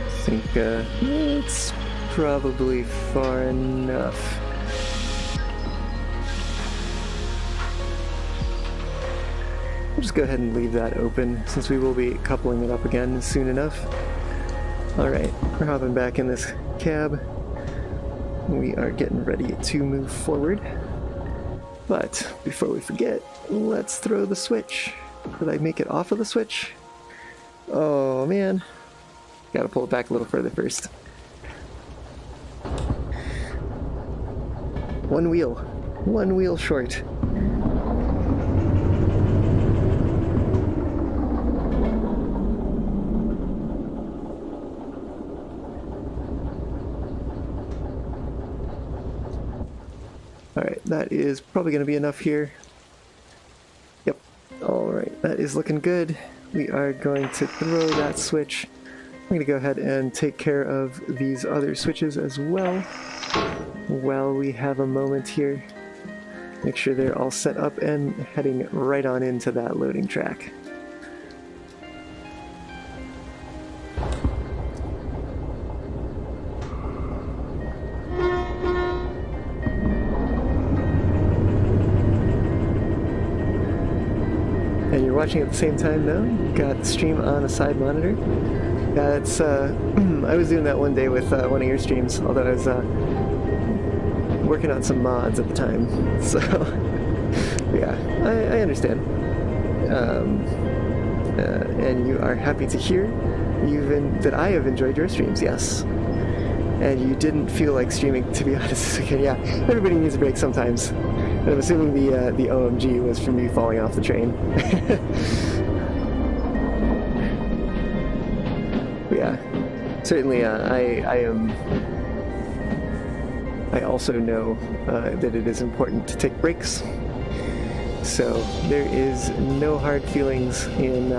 I think it's probably far enough. We'll just go ahead and leave that open since we will be coupling it up again soon enough. Alright, we're hopping back in this cab. We are getting ready to move forward. But before we forget, let's throw the switch. Did I make it off of the switch? Oh man. Gotta pull it back a little further first. One wheel short. Alright, that is probably going to be enough here. Yep. Alright, that is looking good. We are going to throw that switch. I'm going to go ahead and take care of these other switches as well, while we have a moment here. Make sure they're all set up and heading right on into that loading track. And you're watching at the same time now? You've got the stream on a side monitor. Yeah, it's, I was doing that one day with one of your streams, although I was working on some mods at the time. So, yeah, I understand. And you are happy to hear that I have enjoyed your streams, yes. And you didn't feel like streaming, to be honest. Okay, yeah, everybody needs a break sometimes. And I'm assuming the OMG was from me falling off the train. But yeah, certainly I also know that it is important to take breaks. So there is no hard feelings in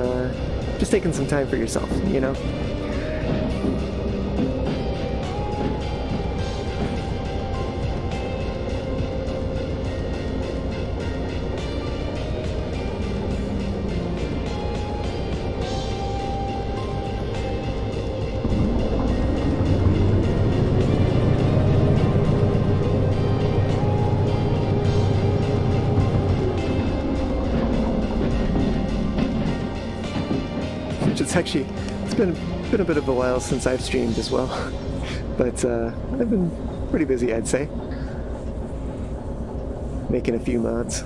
just taking some time for yourself, you know? Actually, it's been a bit of a while since I've streamed as well, but I've been pretty busy, I'd say, making a few mods.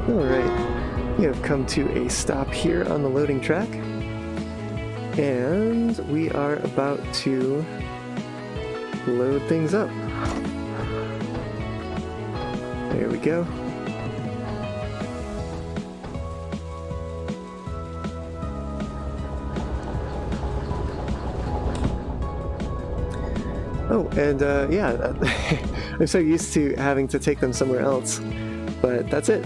Alright, we have come to a stop here on the loading track, and we are about to load things up. There we go. Oh, and yeah, I'm so used to having to take them somewhere else, but that's it.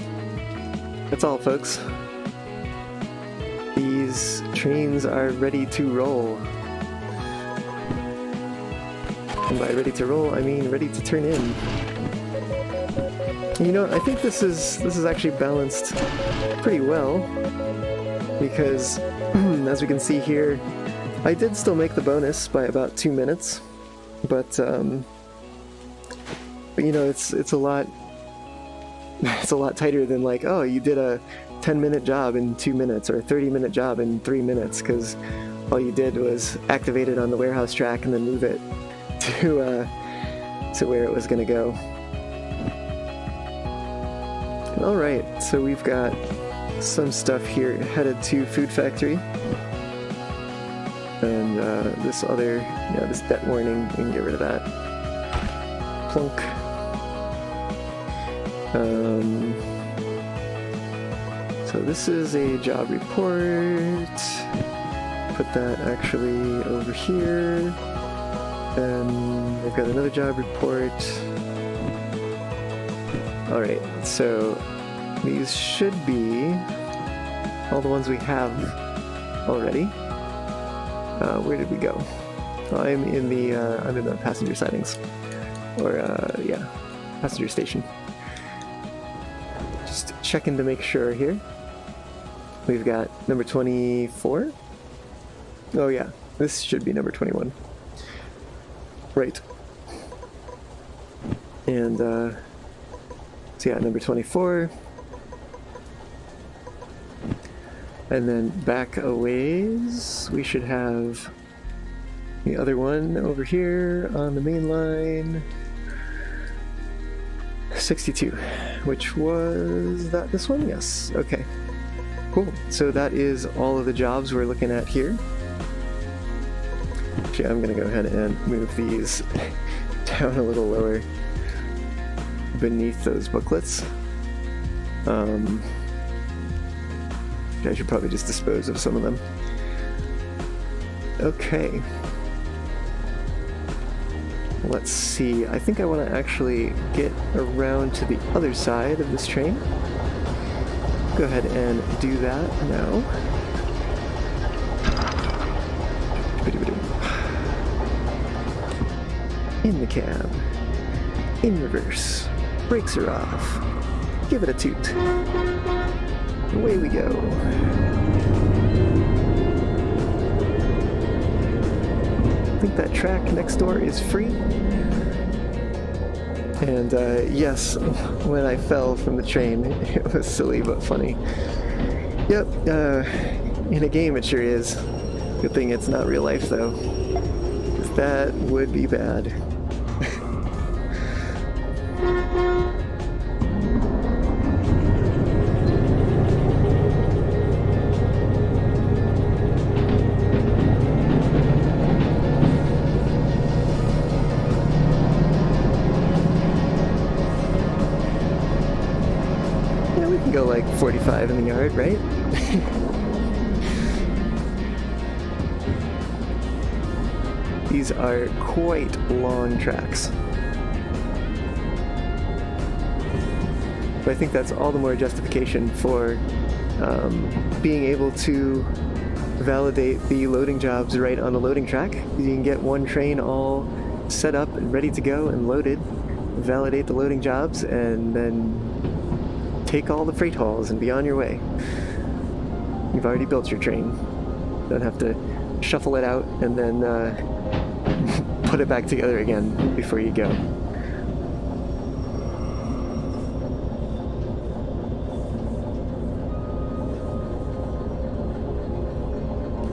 That's all, folks. These trains are ready to roll. And by ready to roll, I mean ready to turn in. You know, I think this is actually balanced pretty well, because as we can see here, I did still make the bonus by about 2 minutes, but you know, it's a lot. It's a lot tighter than like, oh, you did a 10-minute job in 2 minutes or a 30-minute job in 3 minutes, because all you did was activate it on the warehouse track and then move it to where it was going to go. All right, so we've got some stuff here headed to Food Factory, and this other, yeah, this debt warning, we can get rid of that. Plunk. So this is a job report. Put that actually over here. And we've got another job report. Alright, so these should be all the ones we have already. Where did we go? I'm in the passenger sidings, or yeah, passenger station. Just checking to make sure here. We've got number 24. Oh yeah, this should be number 21. Right. And so yeah, number 24. And then back a ways, we should have the other one over here on the main line. 62, which was that this one? Yes. Okay. Cool. So that is all of the jobs we're looking at here. Actually, I'm going to go ahead and move these down a little lower beneath those booklets. I should probably just dispose of some of them. Okay. Let's see. I think I want to actually get around to the other side of this train. Go ahead and do that now. In the cab. In reverse. Brakes are off. Give it a toot. Away we go. I think that track next door is free. And yes, when I fell from the train, it was silly but funny. Yep, in a game it sure is. Good thing it's not real life though. 'Cause that would be bad. Go like 45 in the yard, right? These are quite long tracks. But I think that's all the more justification for being able to validate the loading jobs right on the loading track. You can get one train all set up and ready to go and loaded, validate the loading jobs, and then take all the freight hauls and be on your way. You've already built your train. Don't have to shuffle it out and then put it back together again before you go.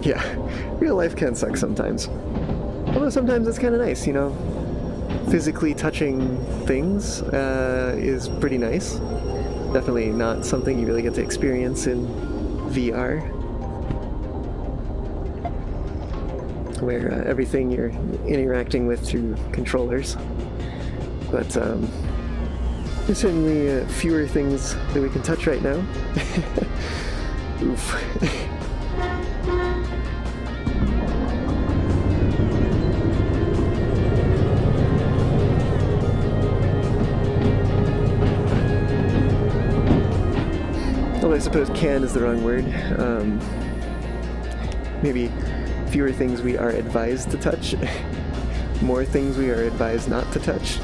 Yeah, real life can suck sometimes. Although sometimes it's kind of nice, you know. Physically touching things is pretty nice. Definitely not something you really get to experience in VR, where everything you're interacting with through controllers. But there's certainly fewer things that we can touch right now. Oof. I suppose can is the wrong word. Maybe fewer things we are advised to touch, more things we are advised not to touch.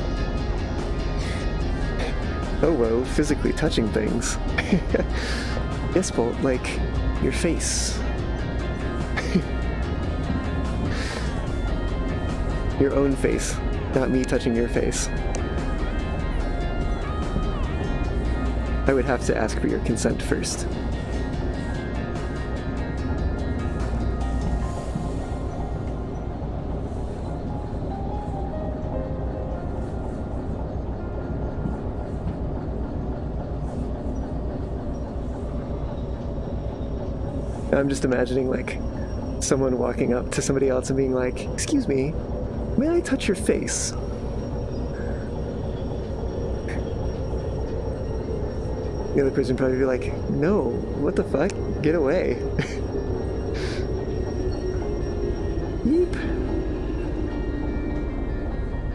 Oh whoa, physically touching things. Yes, Bolt, like your face. Your own face, not me touching your face. I would have to ask for your consent first. I'm just imagining like someone walking up to somebody else and being like, "Excuse me, may I touch your face?" The other person probably be like, "No, what the fuck? Get away." Yeep.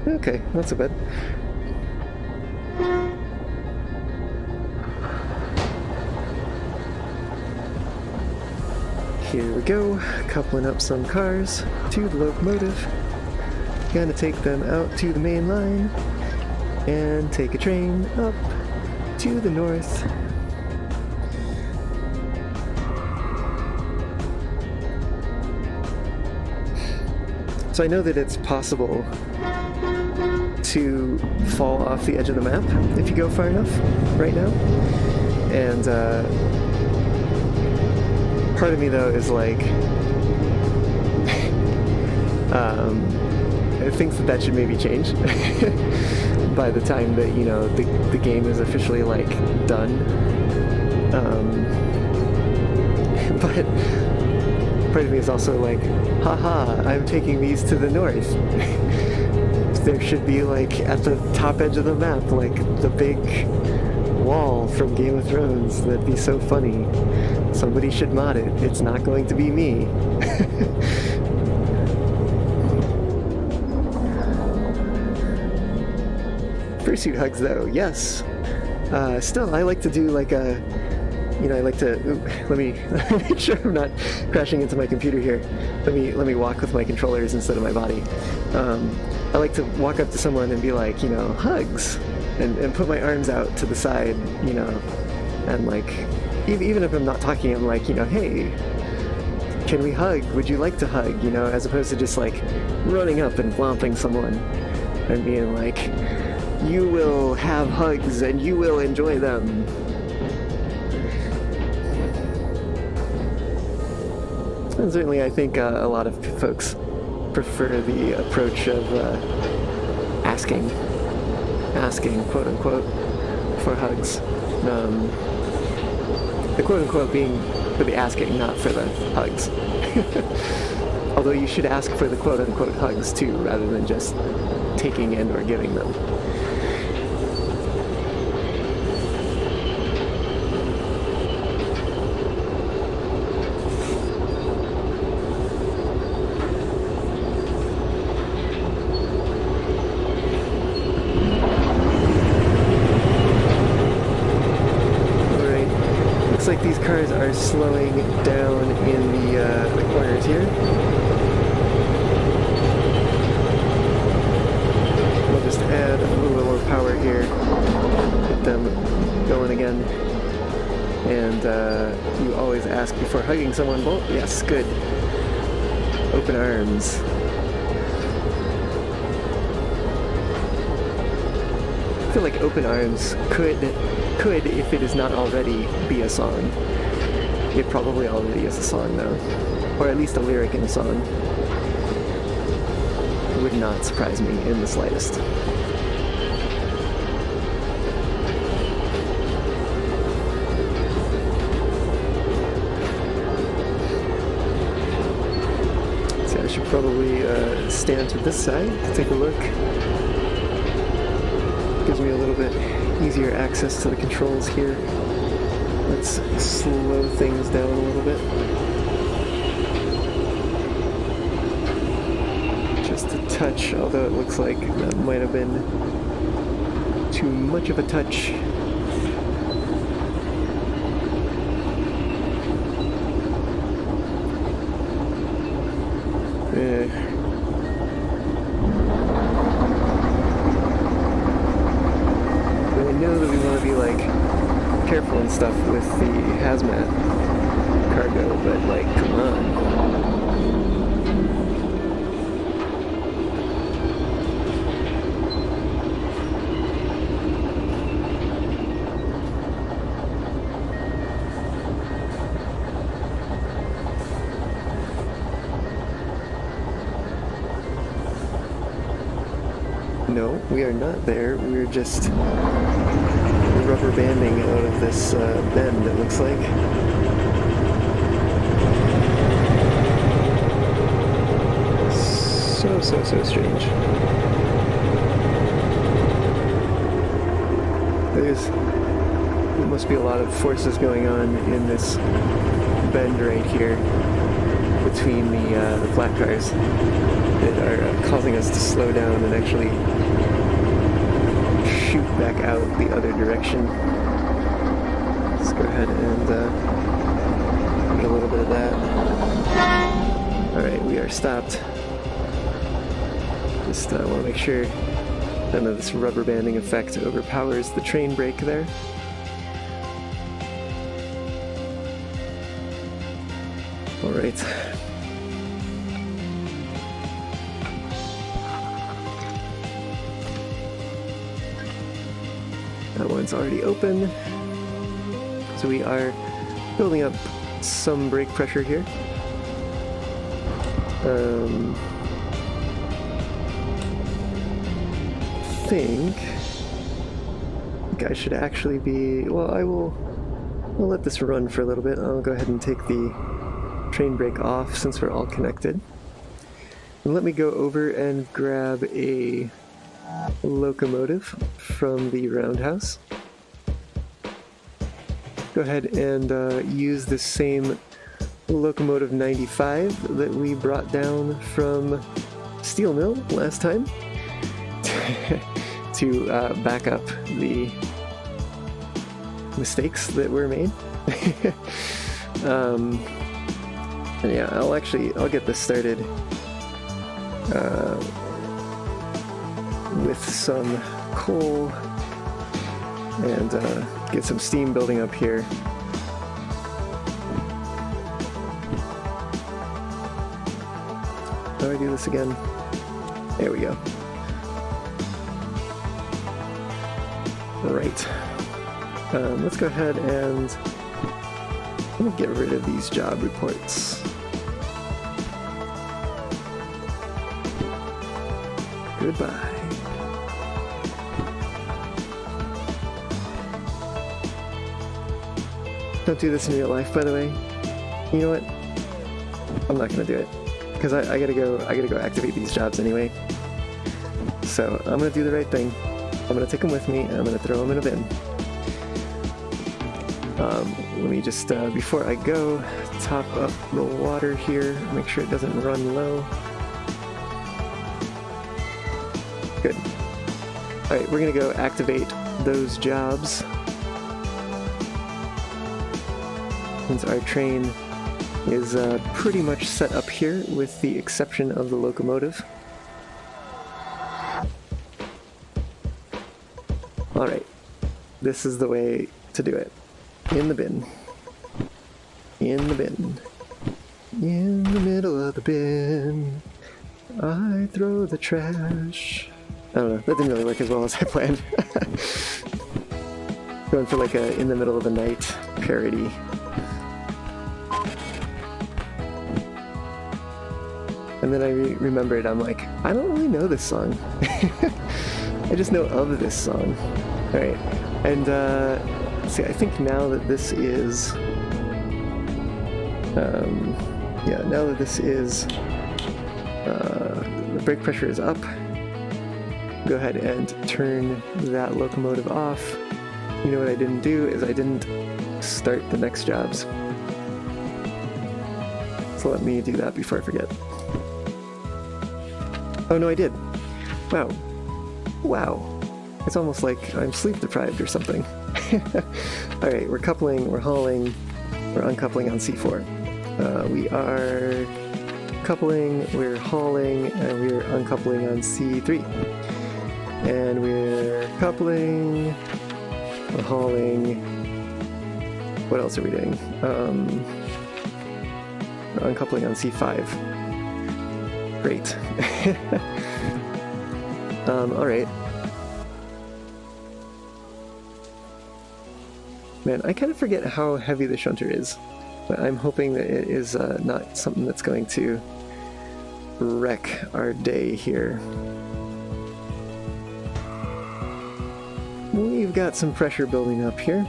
Okay, not so bad. Here we go, coupling up some cars to the locomotive. Gonna take them out to the main line and take a train up to the north. So I know that it's possible to fall off the edge of the map if you go far enough right now. And part of me though is like, I think that should maybe change by the time that, you know, the game is officially like done. But part of me is also like, haha, I'm taking these to the north. There should be like at the top edge of the map, like the big wall from Game of Thrones. That'd be so funny. Somebody should mod it. It's not going to be me. Fursuit hugs though, yes. Still, I like to do like a, you know, I like to, let me make sure I'm not crashing into my computer here. Let me walk with my controllers instead of my body. I like to walk up to someone and be like, you know, hugs, and put my arms out to the side, you know, and like, even if I'm not talking, I'm like, you know, hey, can we hug? Would you like to hug? You know, as opposed to just like running up and flomping someone and being like, you will have hugs and you will enjoy them. And certainly I think a lot of folks prefer the approach of asking, quote unquote, for hugs. The quote unquote being for the asking, not for the hugs. Although you should ask for the quote unquote hugs too, rather than just taking in or giving them. Like these cars are slowing down in the corners here. We'll just add a little more power here, get them going again. And you always ask before hugging someone. Well, yes, good. Open arms. I feel like open arms could, if it is not already, be a song. It probably already is a song though. Or at least a lyric in a song. It would not surprise me in the slightest. So I should probably stand to this side to take a look. Gives me a little bit easier access to the controls here. Let's slow things down a little bit. Just a touch, although it looks like that might have been too much of a touch. Careful and stuff with the hazmat cargo, but like, come on. No, we are not there. We're just rubber banding out of this bend, it looks like. So strange. There must be a lot of forces going on in this bend right here between the flat cars that are causing us to slow down and actually shoot back out the other direction. Let's go ahead and need a little bit of that. Alright, we are stopped. Just want to make sure none of this rubber banding effect overpowers the train brake there. Alright. That one's already open. So we are building up some brake pressure here. I think I should actually be, well, we'll let this run for a little bit. I'll go ahead and take the train brake off since we're all connected. And let me go over and grab a locomotive from the roundhouse. Go ahead and use the same Locomotive 95 that we brought down from Steel Mill last time to back up the mistakes that were made. And yeah, I'll get this started with some coal and get some steam building up here. How do I do this again? There we go. Right. Let's go ahead and I'm gonna get rid of these job reports. Goodbye. Don't do this in real life, by the way. You know what? I'm not gonna do it because I gotta go activate these jobs anyway. So I'm gonna do the right thing. I'm gonna take them with me and I'm gonna throw them in a bin. Let me just before I go, top up the water here. Make sure it doesn't run low. Good. All right, we're gonna go activate those jobs. Since our train is pretty much set up here with the exception of the locomotive. Alright, this is the way to do it. In the bin. In the bin. In the middle of the bin, I throw the trash. I don't know, that didn't really work as well as I planned. Going for like a in the middle of the night parody. And then I remembered, I'm like, I don't really know this song. I just know of this song. Alright, and see, I think now that this is, yeah, now that this is, the brake pressure is up, go ahead and turn that locomotive off. You know what I didn't do is I didn't start the next jobs. So let me do that before I forget. Oh no, I did. Wow. Wow. It's almost like I'm sleep deprived or something. Alright, we're coupling, we're hauling, we're uncoupling on C4. We are coupling, we're hauling, and we're uncoupling on C3. And we're coupling, we're hauling. What else are we doing? We're uncoupling on C5. Great. Alright. Man, I kind of forget how heavy the shunter is, but I'm hoping that it is not something that's going to wreck our day here. We've got some pressure building up here.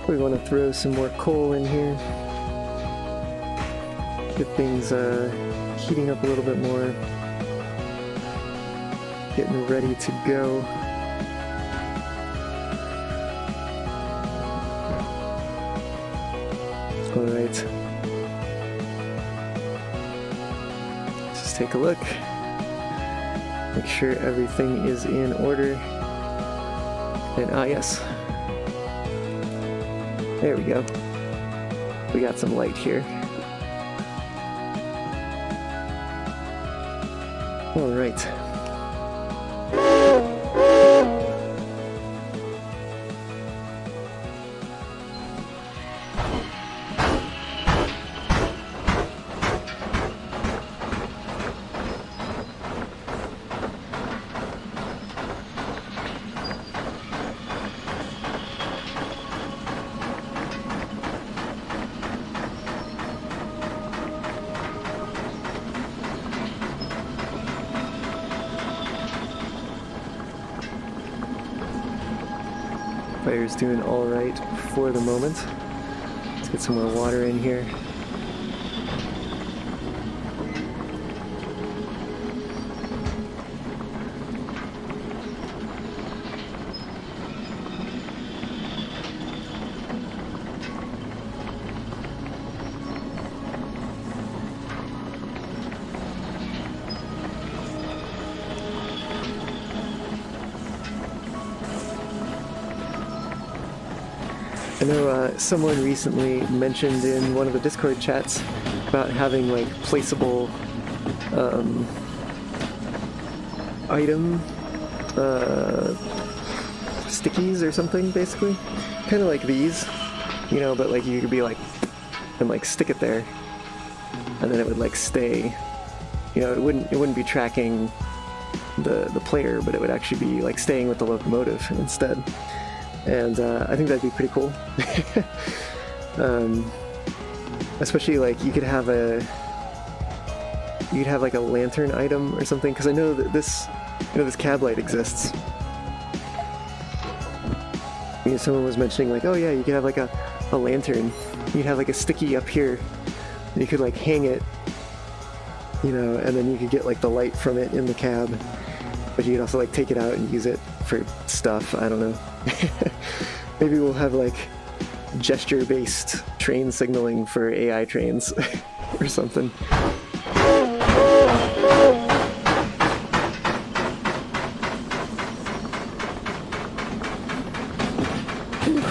We want to throw some more coal in here. Get things heating up a little bit more. Getting ready to go. Alright. Just take a look. Make sure everything is in order. And yes. There we go. we got some light here. All right. Fire's doing all right for the moment. Let's get some more water in here. I know someone recently mentioned in one of the Discord chats about having like placeable item stickies or something, basically. Kind of like these, you know, but like you could be like, and like stick it there, and then it would like stay. You know, it wouldn't be tracking the player, but it would actually be like staying with the locomotive instead. And I think that'd be pretty cool. Especially like you could have like a lantern item or something, because I know that this cab light exists. You know, someone was mentioning like, oh yeah, you could have like a lantern. You could have like a sticky up here. You could like hang it, you know, and then you could get like the light from it in the cab. But you could also like take it out and use it for stuff. I don't know. Maybe we'll have like gesture-based train signaling for AI trains or something.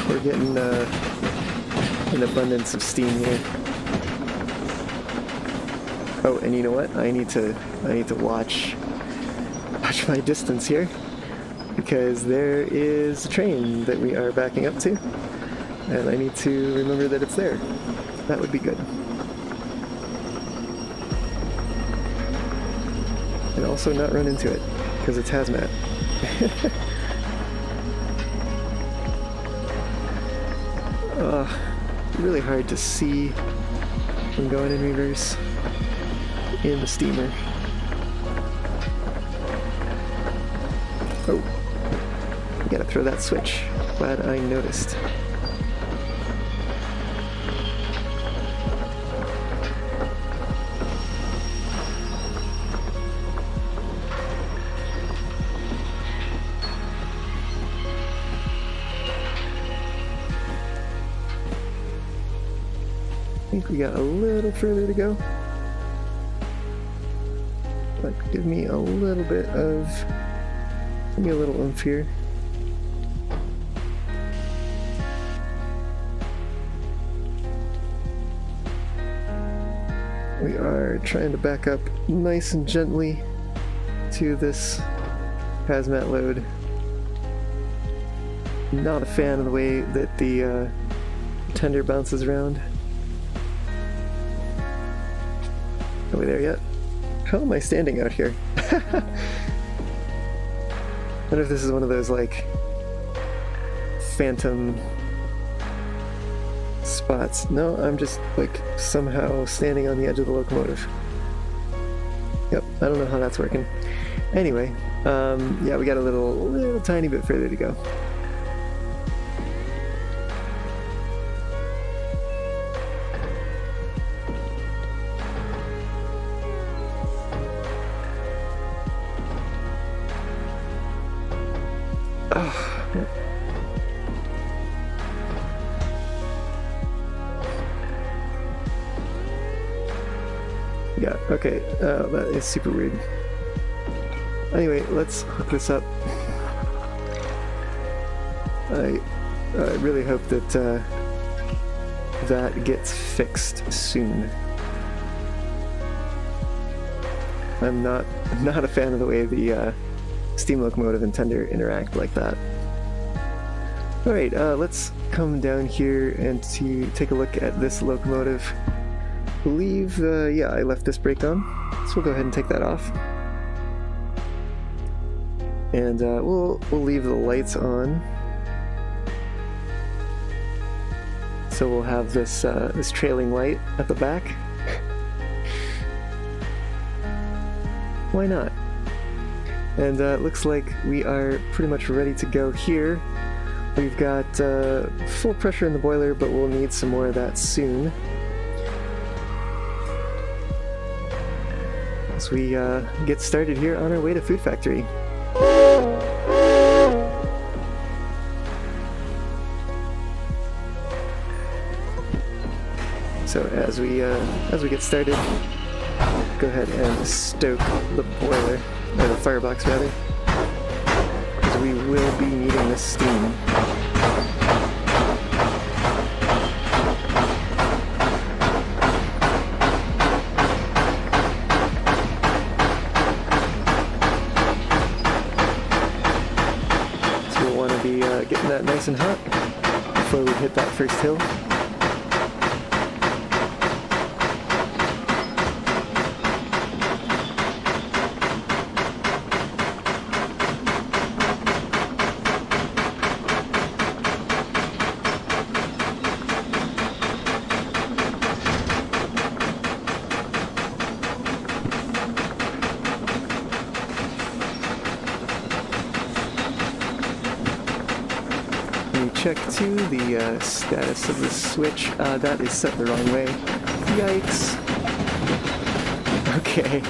We're getting an abundance of steam here. Oh, and you know what? I need to watch my distance here, because there is a train that we are backing up to, and I need to remember that it's there. That would be good. And also not run into it, because it's hazmat. Really hard to see when going in reverse in the steamer. Oh, I gotta throw that switch. Glad I noticed. I think we got a little further to go. But give me a little bit of... Give me a little oomph here. We are trying to back up nice and gently to this hazmat load. Not a fan of the way that the tender bounces around. Are we there yet? How am I standing out here? I wonder if this is one of those like phantom spots. No, I'm just like somehow standing on the edge of the locomotive. Yep, I don't know how that's working. Anyway, yeah, we got a little tiny bit further to go. Yeah, okay, that is super weird. Anyway, let's hook this up. I really hope that that gets fixed soon. I'm not a fan of the way the steam locomotive and tender interact like that. Alright, let's come down here and to take a look at this locomotive. I believe, yeah, I left this brake on, so we'll go ahead and take that off. And we'll leave the lights on. So we'll have this this trailing light at the back. Why not? And it looks like we are pretty much ready to go here. We've got full pressure in the boiler, but we'll need some more of that soon. As we get started here on our way to Food Factory. So as we get started, go ahead and stoke the boiler, or the firebox rather, because we will be needing this steam. So we'll want to be getting that nice and hot before we hit that first hill. Check too the status of the switch. That is set the wrong way. Yikes. Okay,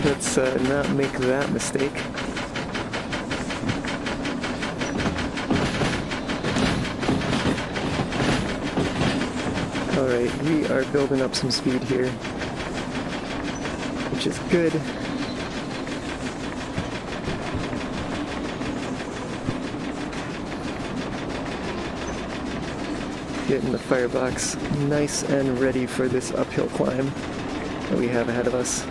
let's not make that mistake. Alright, we are building up some speed here, which is good. Getting the firebox nice and ready for this uphill climb that we have ahead of us.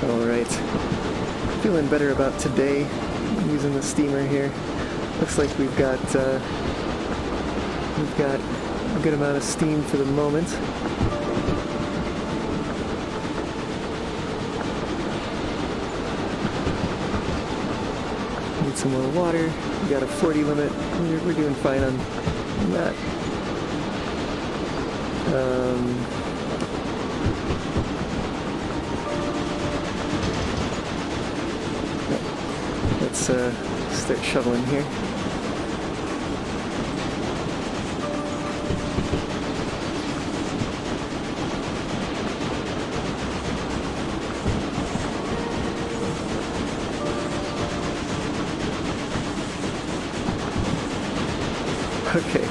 Alright, feeling better about today using the steamer here. Looks like we've got a good amount of steam for the moment. Need some more water. We got a 40 limit. We're doing fine on that. Let's start shoveling here. Okay,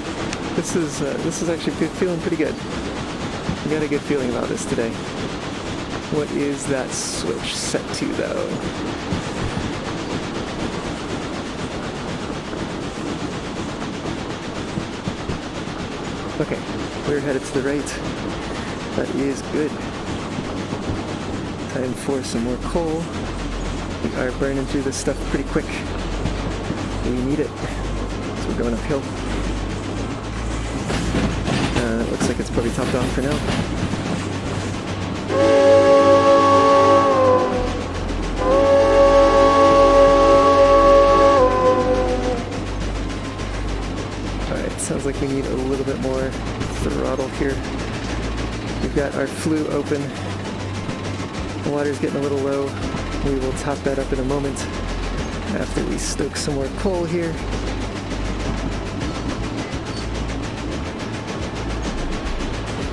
this is actually feeling pretty good. I got a good feeling about this today. What is that switch set to though? Okay, we're headed to the right. That is good. Time for some more coal. We are burning through this stuff pretty quick. We need it. So we're going uphill. It looks like it's probably topped off for now. Sounds like we need a little bit more throttle here. We've got our flue open. The water's getting a little low. We will top that up in a moment after we stoke some more coal here.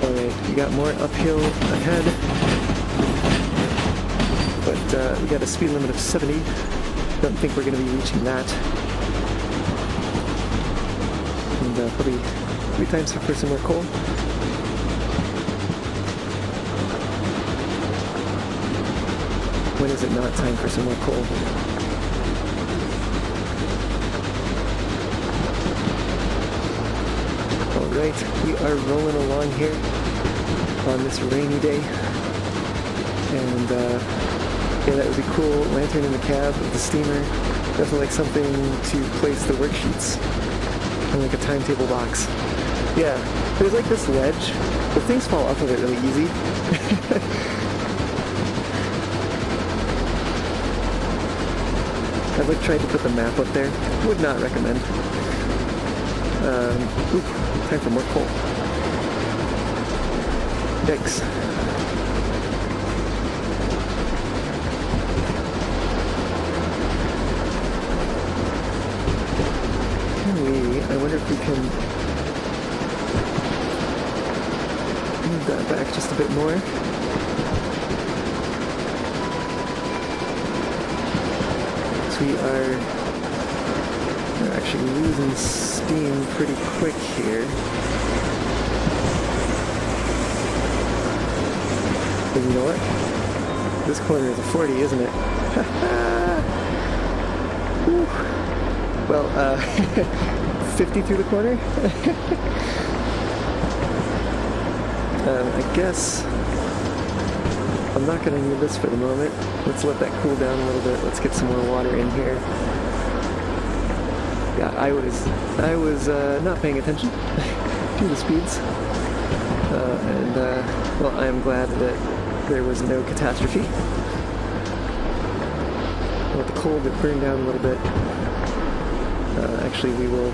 Alright, we got more uphill ahead, but we got a speed limit of 70. Don't think we're going to be reaching that. And probably 3 times for some more coal. When is it not time for some more coal? Alright, we are rolling along here on this rainy day. And yeah, that would be cool. Lantern in the cab of the steamer. Definitely like something to place the worksheets in like a timetable box. Yeah, there's like this ledge, but things fall off of it really easy. I've like tried to put the map up there. Would not recommend. Oop, time for more coal. Yikes. I wonder if we can move that back just a bit more. So we're actually losing steam pretty quick here. But you know what? This corner is a 40, isn't it? Well, 50 through the corner? I guess I'm not going to need this for the moment. Let's let that cool down a little bit. Let's get some more water in here. Yeah, I was not paying attention to the speeds. Well, I am glad that there was no catastrophe. I'll let the coal get burned down a little bit. Actually, we'll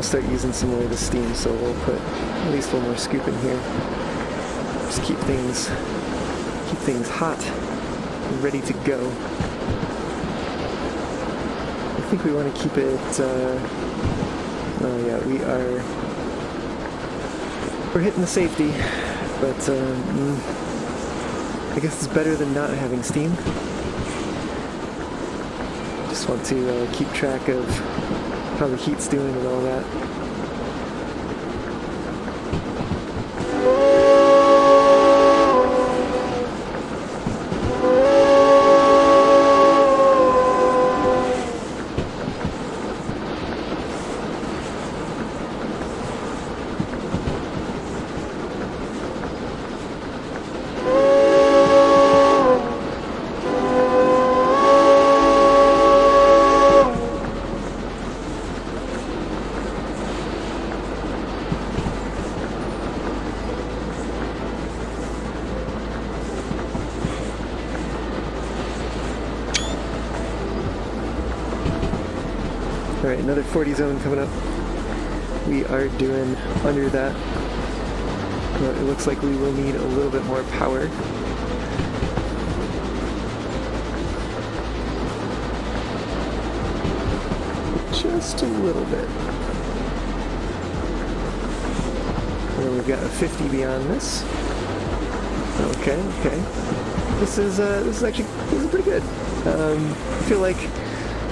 start using some more of the steam, so we'll put at least one more scoop in here. Just keep things hot and ready to go. I think we want to keep it. Oh yeah, we're hitting the safety, but I guess it's better than not having steam. Just want to keep track of how the heat's doing and all that. Alright, another 40 zone coming up. We are doing under that. Well, it looks like we will need a little bit more power. Just a little bit. And then we've got a 50 beyond this. Okay. This is pretty good. I feel like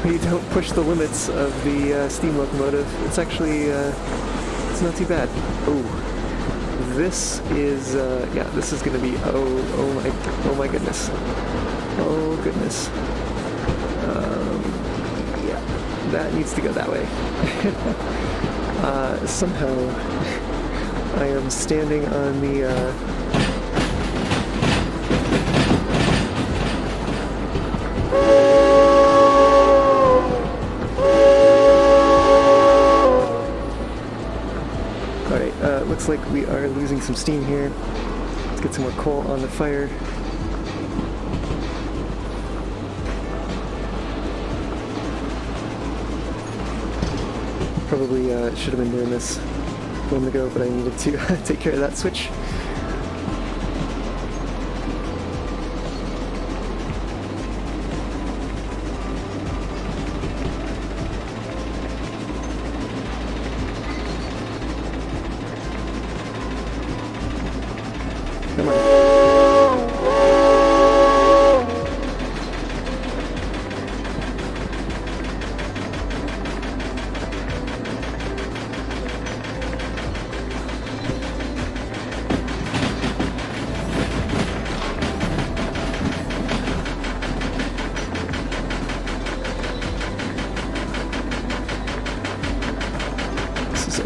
we don't push the limits of the steam locomotive. It's actually, it's not too bad. Oh, this is, yeah, this is gonna be, oh my goodness. Oh goodness. Yeah, that needs to go that way. Somehow, I am standing on the, looks like we are losing some steam here. Let's get some more coal on the fire. Probably should have been doing this a moment ago, but I needed to take care of that switch.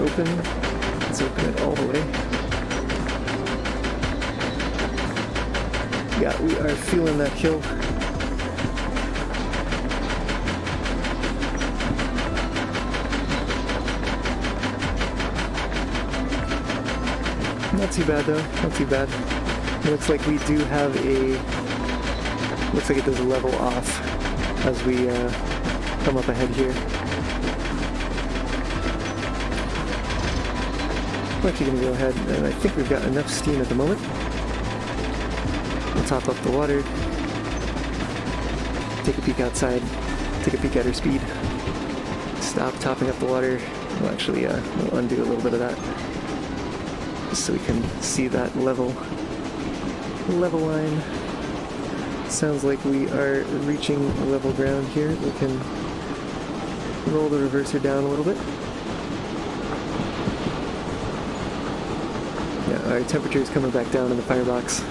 open. Let's open it all the way. Yeah, we are feeling that hill. Not too bad though, not too bad. Looks like we do have looks like it does level off as we come up ahead here. We're actually going to go ahead, and I think we've got enough steam at the moment. We'll top up the water, take a peek outside, take a peek at our speed, stop topping up the water. We'll actually we'll undo a little bit of that, just so we can see that level line. Sounds like we are reaching level ground here. We can roll the reverser down a little bit. Yeah, our temperature is coming back down in the firebox.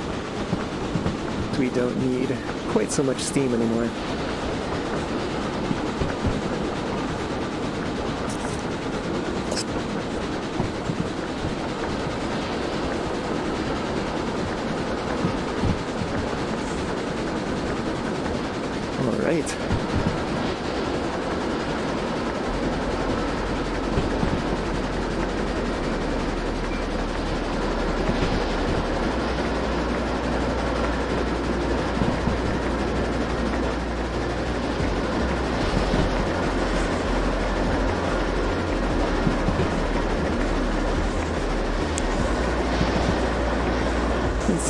We don't need quite so much steam anymore. All right.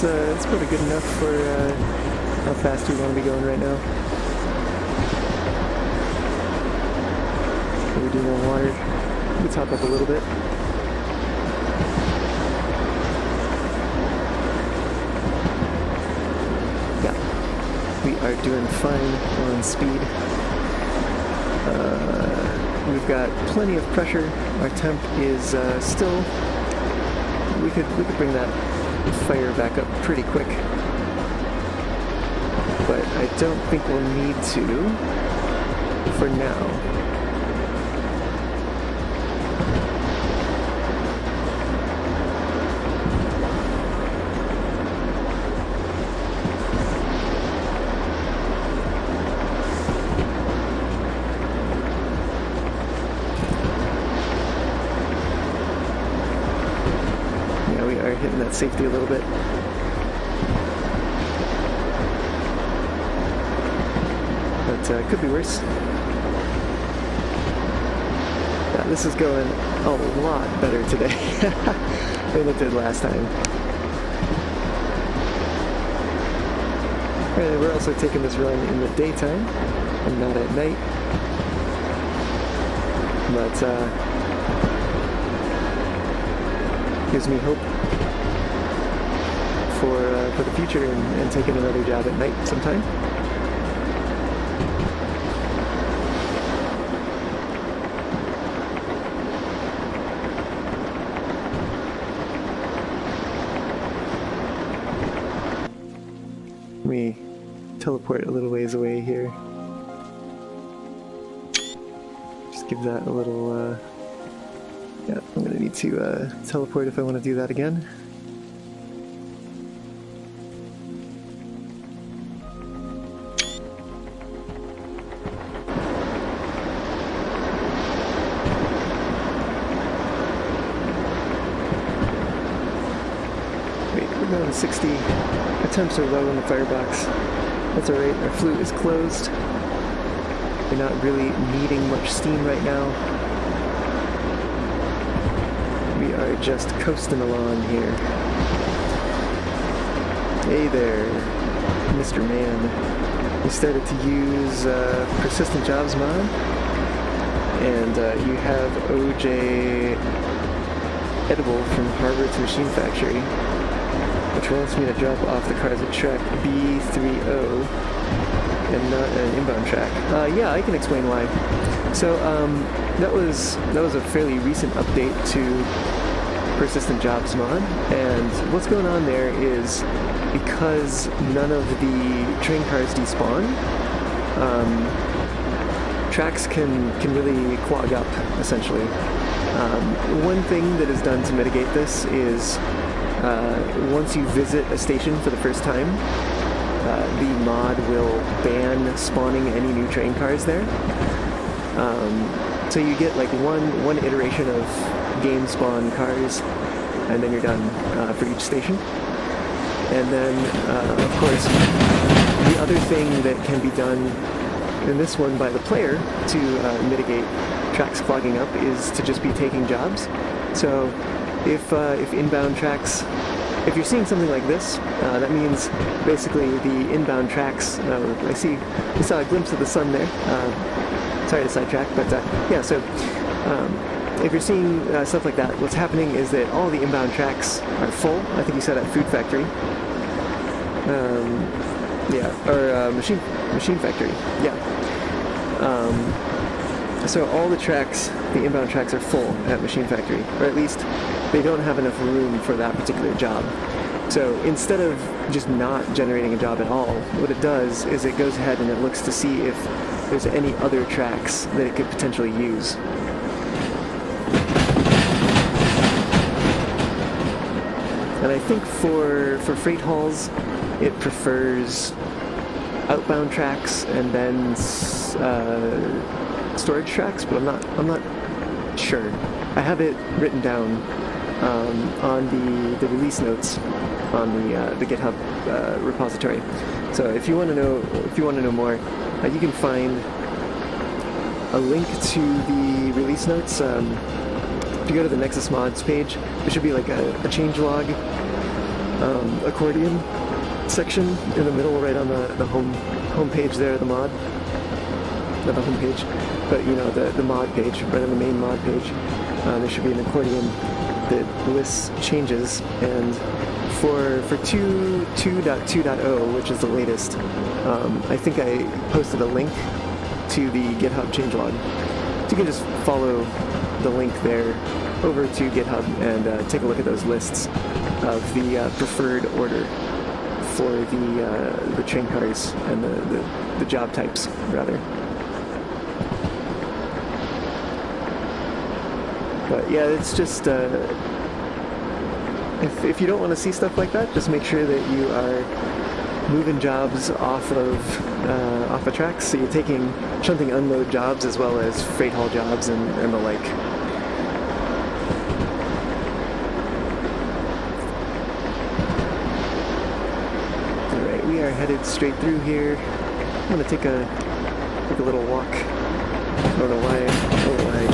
It's pretty good enough for how fast we want to be going right now. We do more water. We top up a little bit. Yeah, we are doing fine on speed. We've got plenty of pressure. Our temp is still. We could bring that fire back up pretty quick, but I don't think we'll need to for now. Hitting that safety a little bit. But could be worse. Yeah, this is going a lot better today than it did last time. And we're also taking this run in the daytime and not at night. But gives me hope for the future and taking another job at night sometime. Let me teleport a little ways away here. Just give that a little, yeah, I'm gonna need to teleport if I want to do that again. We're going to 60. Our temps are low in the firebox. That's alright, our flute is closed. We're not really needing much steam right now. We are just coasting along here. Hey there, Mr. Man. We started to use Persistent Jobs mod, and you have OJ Edible from Harbor to Machine Factory, which wants me to drop off the cars at track B30 and not an inbound track. Yeah, I can explain why. So that was a fairly recent update to Persistent Jobs mod, and what's going on there is because none of the train cars despawn, tracks can really clog up essentially. One thing that is done to mitigate this is once you visit a station for the first time, the mod will ban spawning any new train cars there. So you get like one iteration of game spawn cars, and then you're done for each station. And then, of course, the other thing that can be done in this one by the player to mitigate tracks clogging up is to just be taking jobs. So if inbound tracks, if you're seeing something like this, that means basically the inbound tracks, I saw a glimpse of the sun there. Sorry to sidetrack, but yeah, so if you're seeing stuff like that, what's happening is that all the inbound tracks are full. I think you saw that Food Factory. Machine Factory, yeah. So all the tracks, the inbound tracks are full at Machine Factory, or at least they don't have enough room for that particular job. So instead of just not generating a job at all, what it does is it goes ahead and it looks to see if there's any other tracks that it could potentially use. And I think for freight hauls, it prefers outbound tracks and then storage tracks, but I'm not sure. I have it written down on the release notes on the GitHub repository. So if you want to know more, you can find a link to the release notes. If you go to the Nexus Mods page, there should be like a changelog accordion section in the middle, right on the home page there, the mod. Not the home page, but you know, the mod page, right on the main mod page. There should be an accordion that lists changes, and for 2.2.0, which is the latest, I think I posted a link to the GitHub changelog. So you can just follow the link there over to GitHub and take a look at those lists of the preferred order for the train cars and the job types, rather. But yeah, it's just if you don't want to see stuff like that, just make sure that you are moving jobs off of tracks. So you're taking shunting unload jobs as well as freight haul jobs and the like. Alright, we are headed straight through here. I'm gonna take a little walk. I don't know why I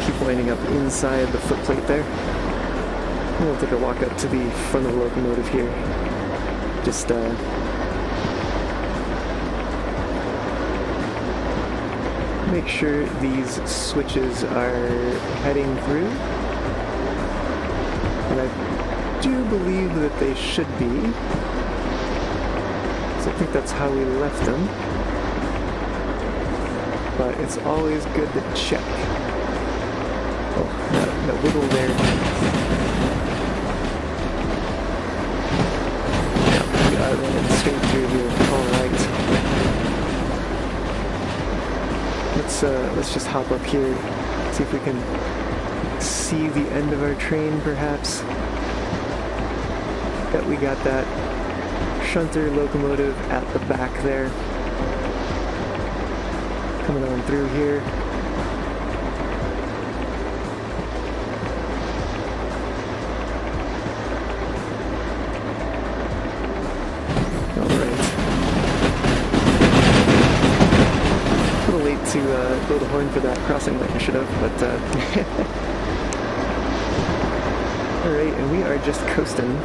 keep winding up inside the footplate there. I'm gonna take a walk up to the front of the locomotive here. Just make sure these switches are heading through. And I do believe that they should be. So I think that's how we left them. But it's always good to check. Oh, that wiggle there. Running straight through here. Alright. Let's just hop up here, see if we can see the end of our train, perhaps. Yep, we got that shunter locomotive at the back there. Coming on through here. To blow the horn for that crossing like I should have, but alright, and we are just coasting.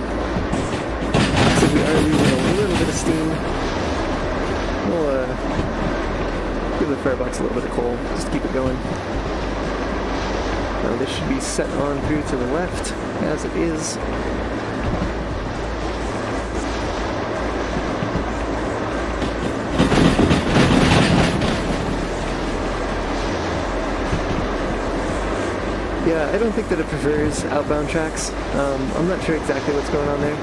So we are losing a little bit of steam. We'll give the firebox a little bit of coal, just to keep it going. Now this should be set on through to the left, as it is. Yeah, I don't think that it prefers outbound tracks. I'm not sure exactly what's going on there.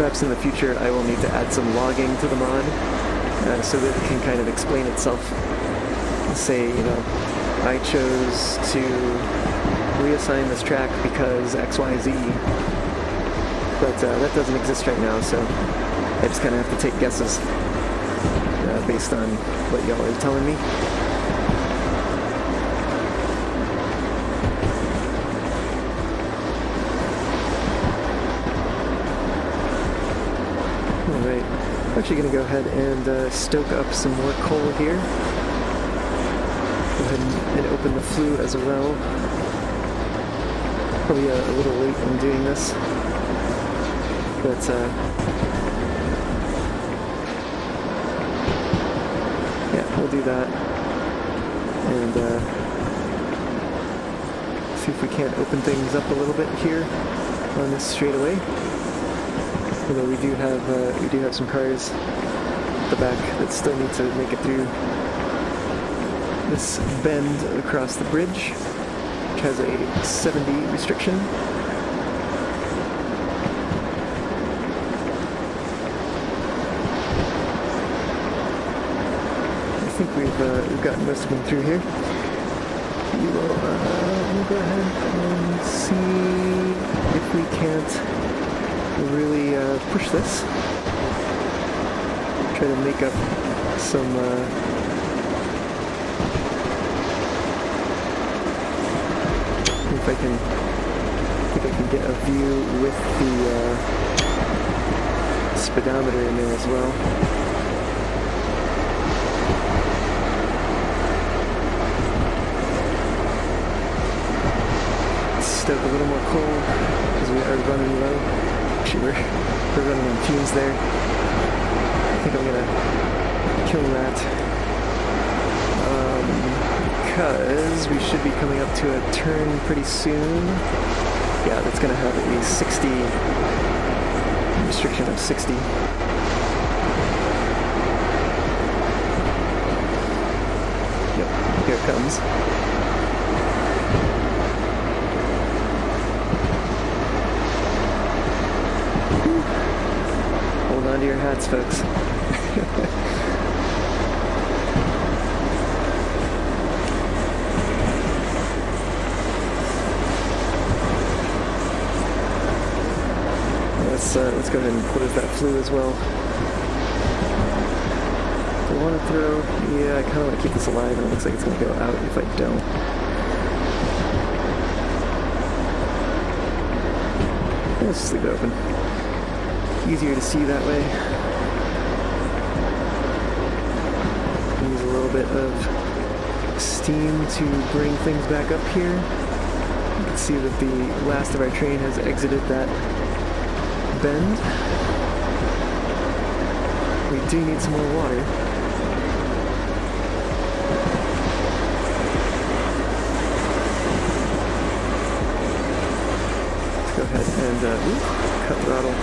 perhaps in the future I will need to add some logging to the mod so that it can kind of explain itself. Say, you know, I chose to reassign this track because XYZ, but that doesn't exist right now, so I just kind of have to take guesses based on what y'all are telling me. Alright, I'm actually going to go ahead and stoke up some more coal here. Go ahead and open the flue as well. Probably a little late in doing this, but yeah, we'll do that, and see if we can't open things up a little bit here on this straightaway. Although we do have some cars at the back that still need to make it through this bend across the bridge, which has a 70 restriction. I think we've gotten most of them through here. We'll go ahead and see if we can't really push this. Try to make up some if I can get a view with the speedometer in there as well. Stoke a little more coal because we are running low. Actually, we're running on fumes there. I think I'm gonna kill that. Because we should be coming up to a turn pretty soon. Yeah, that's going to have a 60 restriction of 60. Yep, here it comes. Hold on to your hats, folks. Let's go ahead and close that flue as well. Do I want to throw? Yeah, I kind of want to keep this alive, and it looks like it's going to go out if I don't. Let's just leave it open. Easier to see that way. Use a little bit of steam to bring things back up here. You can see that the last of our train has exited that bend. We do need some more water. Let's go ahead and cut throttle.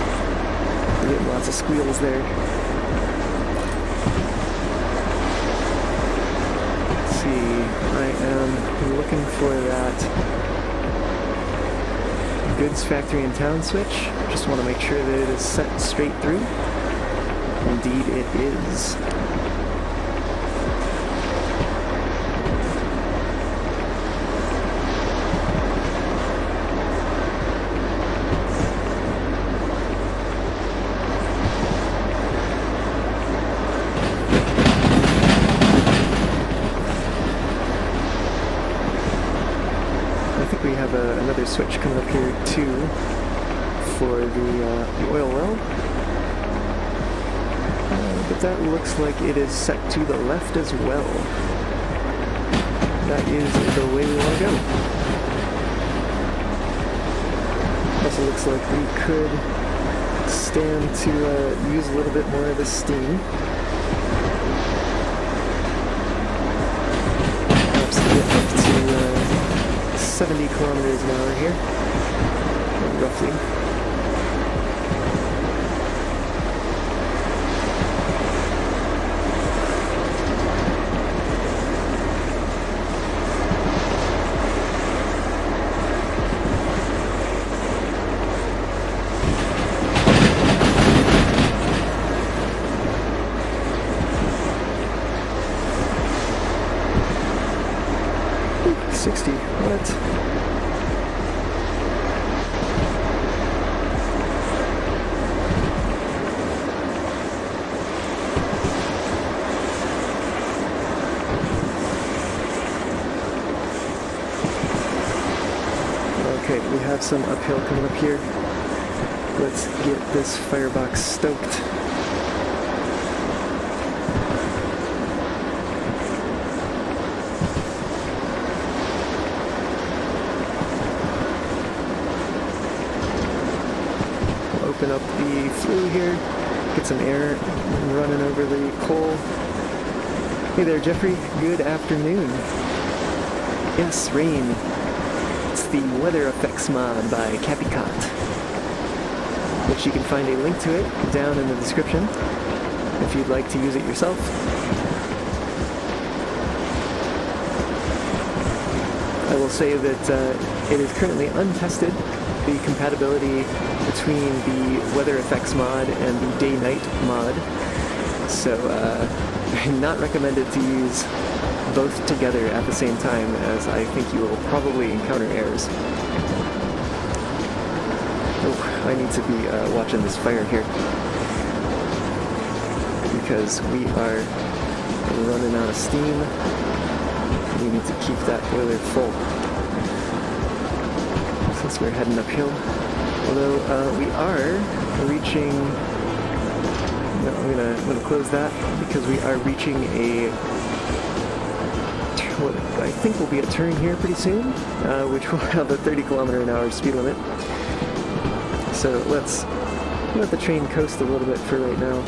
We're getting lots of squeals there. Let's see, I am looking for that goods factory in town switch. Just want to make sure that it is set straight through. Indeed it is. Another switch coming up here too for the oil well, but that looks like it is set to the left as well. That is the way we want to go. Also looks like we could stand to use a little bit more of the steam. Perhaps to get up to 70 kilometers an hour here, roughly. 60. What? Okay, we have some uphill coming up here. Let's get this firebox stoked. Open up the flue here, get some air running over the coal. Hey there, Jeffrey. Good afternoon. Yes, rain. It's the weather effects mod by Capicot, which you can find a link to it down in the description if you'd like to use it yourself. I will say that it is currently untested, the compatibility between the weather effects mod and the day-night mod, so not recommended to use both together at the same time, as I think you will probably encounter errors. Oh, I need to be watching this fire here, because we are running out of steam. We need to keep that boiler full since we're heading uphill. Although we are reaching, no, I'm gonna close that, because we are reaching a, what I think will be a turn here pretty soon, which will have a 30 km/h speed limit. So let's let the train coast a little bit for right now.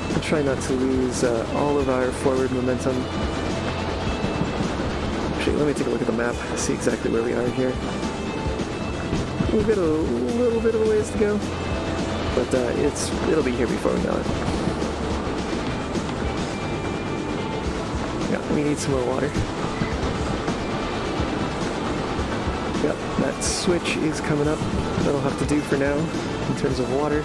We'll try not to lose all of our forward momentum. Actually, let me take a look at the map, see exactly where we are here. We've got a little bit of a ways to go, but it'll be here before we know it. Yeah, we need some more water. Yep, that switch is coming up. That'll have to do for now in terms of water.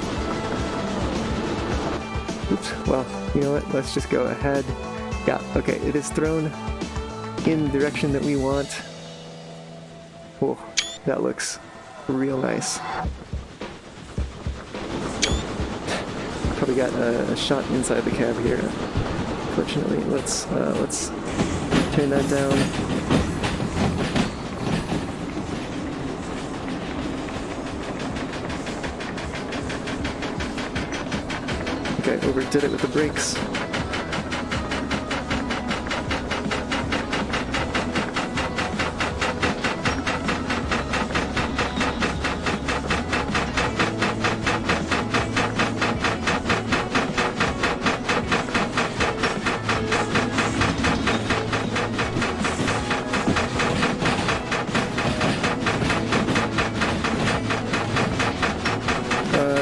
Oops, well, you know what? Let's just go ahead. Yeah, okay, it is thrown in the direction that we want. Oh, that looks real nice. Probably got a shot inside the cab here. Fortunately, let's turn that down. Okay, overdid it with the brakes.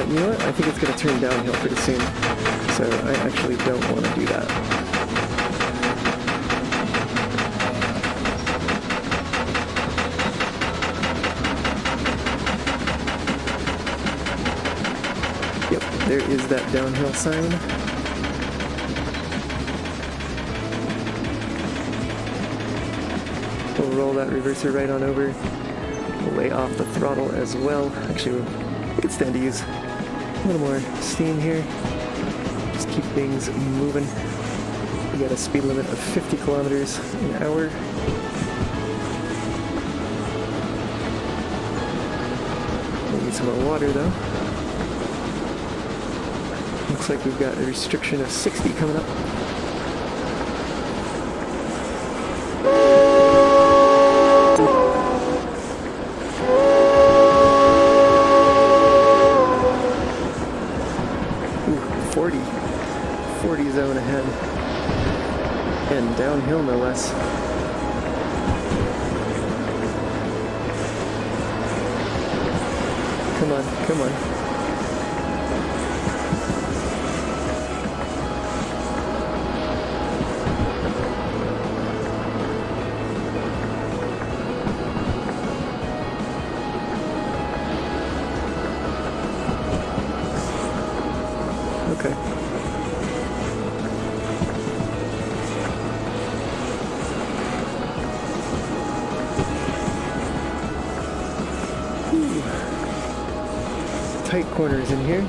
You know what? I think it's going to turn downhill pretty soon, so I actually don't want to do that. Yep, there is that downhill sign. We'll roll that reverser right on over. We'll lay off the throttle as well. Actually, we could stand to use a little more steam here. Just keep things moving. We got a speed limit of 50 kilometers an hour. We need some more water though. Looks like we've got a restriction of 60 coming up. Zone ahead, and downhill no less. Come on, come on. Okay. tight corners in here.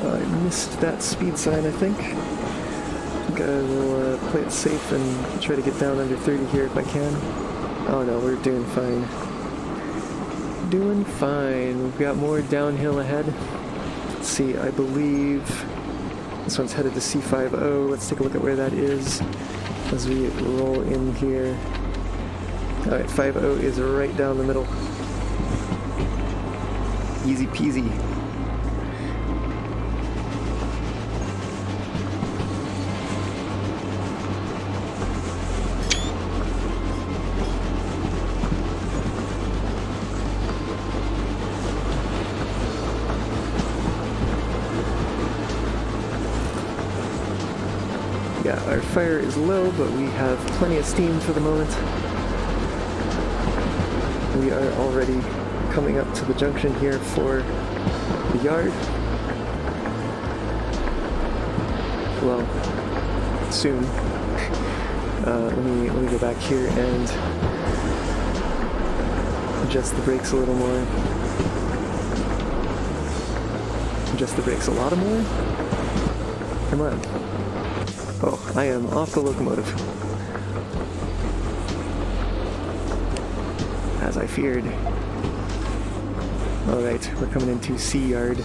I missed that speed sign, I think. I think I will play it safe and try to get down under 30 here if I can. Oh no, we're doing fine. Doing fine. We've got more downhill ahead. Let's see, I believe this one's headed to C50. Let's take a look at where that is as we roll in here. Alright, 50 is right down the middle. Easy peasy. Yeah, our fire is low, but we have plenty of steam for the moment. We are already coming up to the junction here for the yard. Well, soon. Let me go back here and adjust the brakes a little more. Adjust the brakes a lot more? Come on. Oh, I am off the locomotive. As I feared. Alright, we're coming into C yard.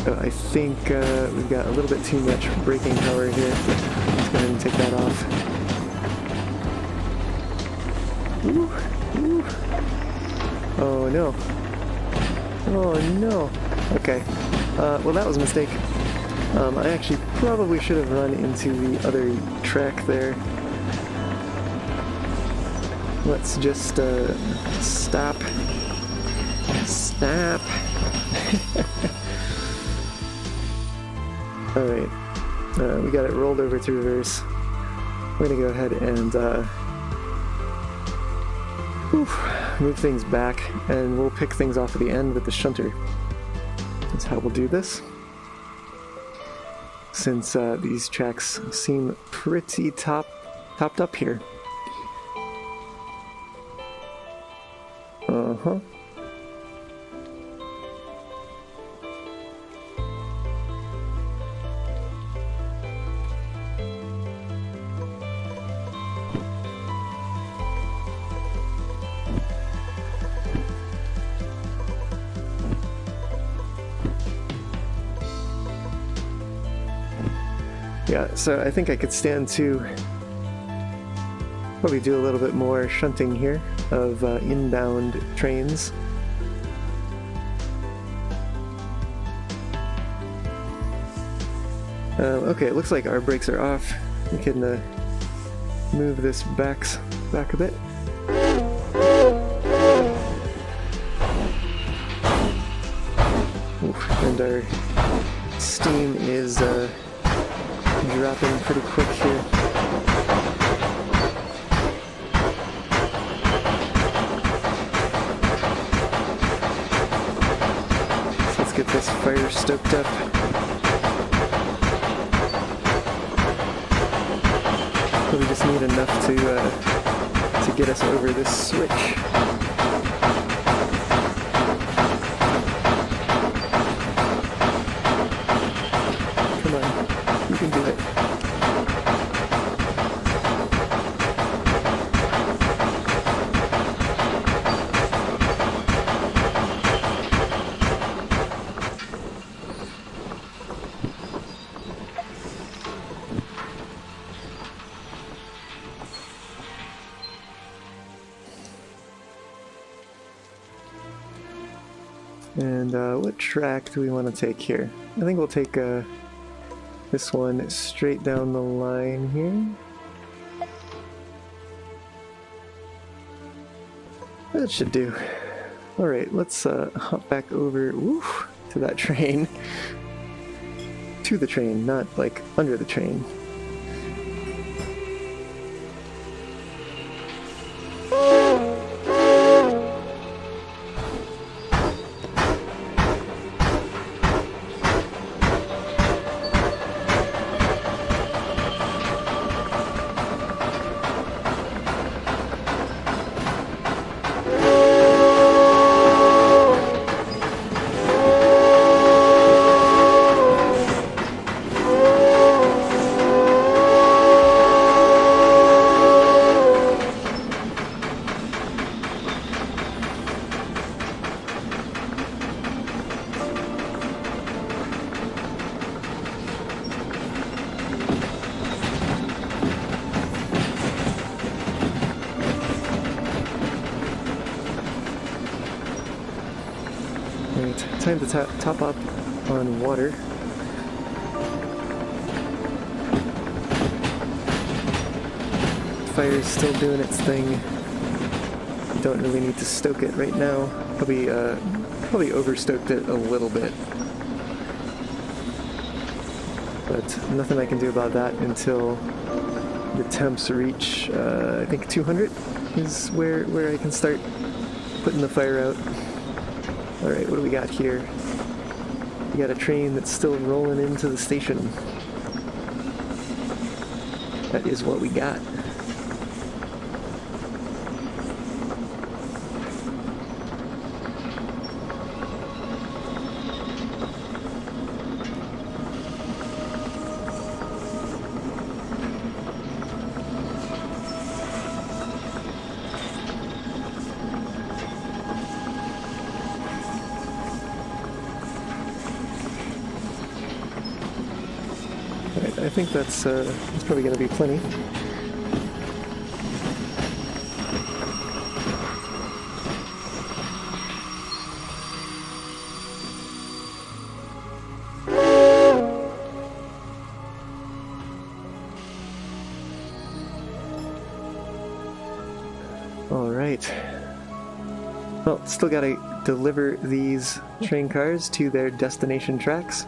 I think we've got a little bit too much braking power here. Let's go ahead and take that off. Ooh, ooh. Oh no. Oh no. Okay. Well, that was a mistake. I actually probably should have run into the other track there. Let's just stop. Stop. Alright. We got it rolled over to reverse. We're gonna go ahead and move things back, and we'll pick things off at the end with the shunter. That's how we'll do this. Since these tracks seem pretty topped up here. Uh-huh. Yeah, so I think I could stand to probably do a little bit more shunting here of inbound trains. Okay, it looks like our brakes are off. We can move this back a bit. Oof, and our steam is dropping pretty quick here. So let's get this fire stoked up. We just need enough to get us over this switch. Come on, you can do it. And what track do we want to take here? I think we'll take this one straight down the line here. That should do. Alright, let's hop back over to that train. To the train, not like under the train. Alright, time to top up on water. Fire's still doing its thing. Don't really need to stoke it right now. Probably overstoked it a little bit. But nothing I can do about that until the temps reach, I think 200 is where I can start putting the fire out. Alright, what do we got here? We got a train that's still rolling into the station. That is what we got. I think that's probably going to be plenty. All right. Well, still got to deliver these train cars to their destination tracks.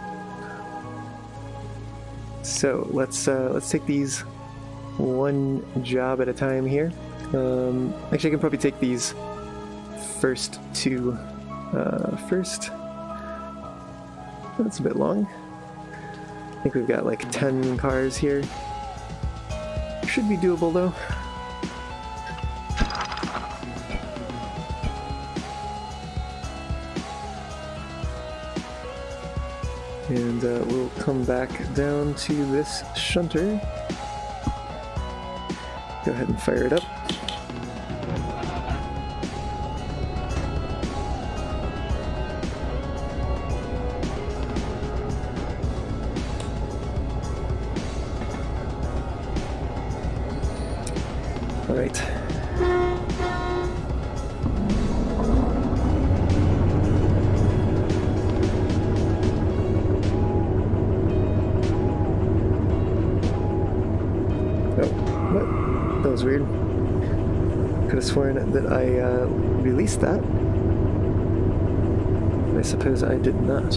So let's take these one job at a time here. Actually, I can probably take these first two first. That's a bit long. I think we've got like 10 cars here. Should be doable though. And we'll come back down to this shunter. Go ahead and fire it up. All right. That was weird. Could have sworn that I released that. I suppose I did not.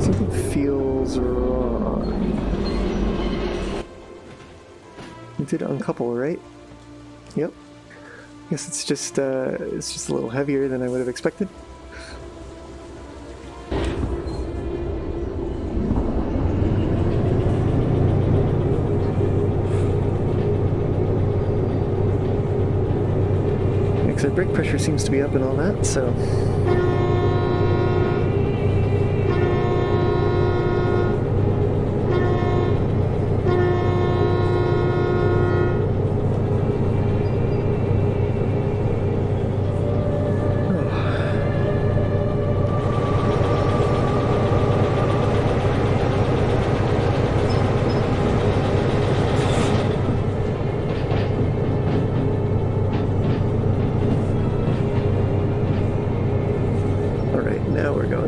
Something feels wrong. We did uncouple, right? Yep. Guess it's just a little heavier than I would have expected. Because our brake pressure seems to be up and all that, so.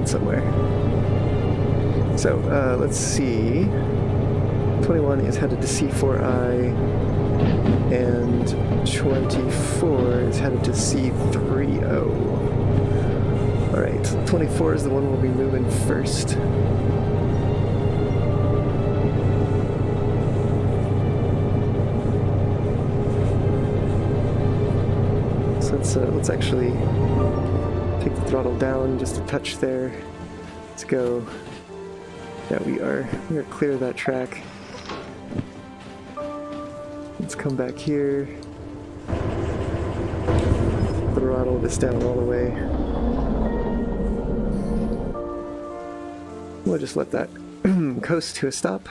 Somewhere. So let's see. 21 is headed to C4I, and 24 is headed to C30. All right, 24 is the one we'll be moving first. So let's actually take the throttle down just a touch there. Let's go. Yeah, we are clear of that track. Let's come back here. Throttle this down all the way. We'll just let that coast to a stop.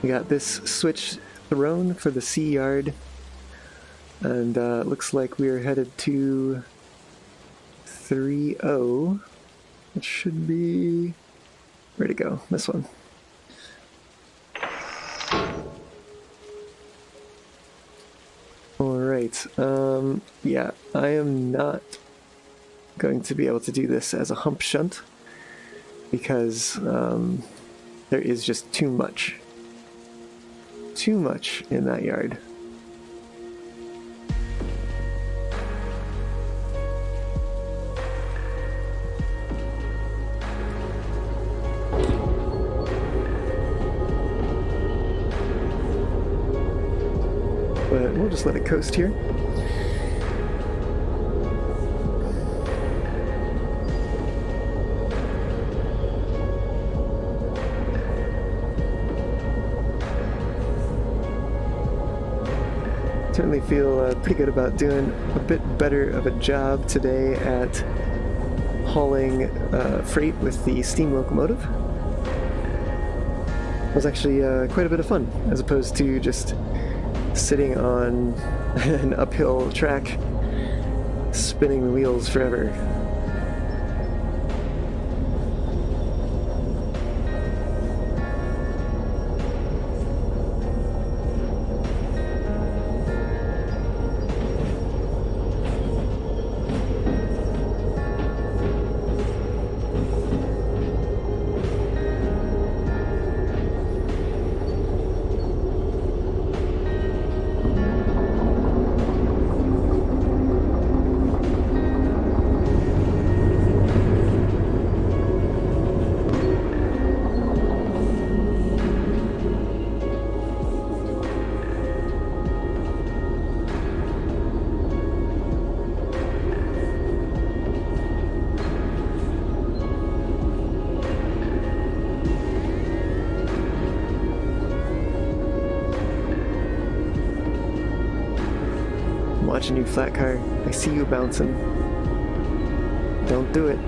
We got this switch thrown for the C yard, and looks like we are headed to 30. It should be Where'd it go? This one. Alright, yeah, I am not going to be able to do this as a hump shunt because there is just too much in that yard. But we'll just let it coast here. Certainly feel pretty good about doing a bit better of a job today at hauling freight with the steam locomotive. It was actually quite a bit of fun, as opposed to just sitting on an uphill track, spinning the wheels forever. Watching you, flat car. I see you bouncing. Don't do it.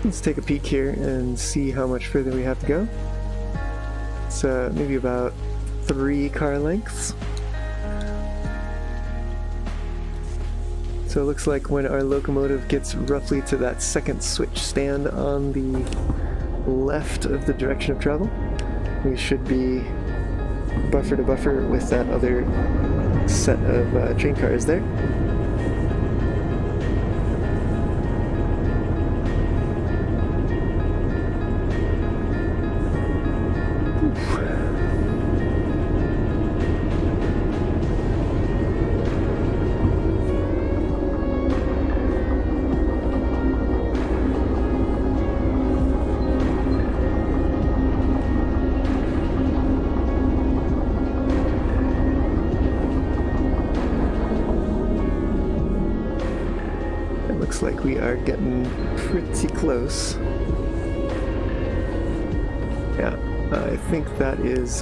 Let's take a peek here and see how much further we have to go. It's maybe about 3 car lengths. So it looks like when our locomotive gets roughly to that second switch stand on the left of the direction of travel, we should be buffer to buffer with that other set of train cars there. Looks like we are getting pretty close. Yeah, I think that is,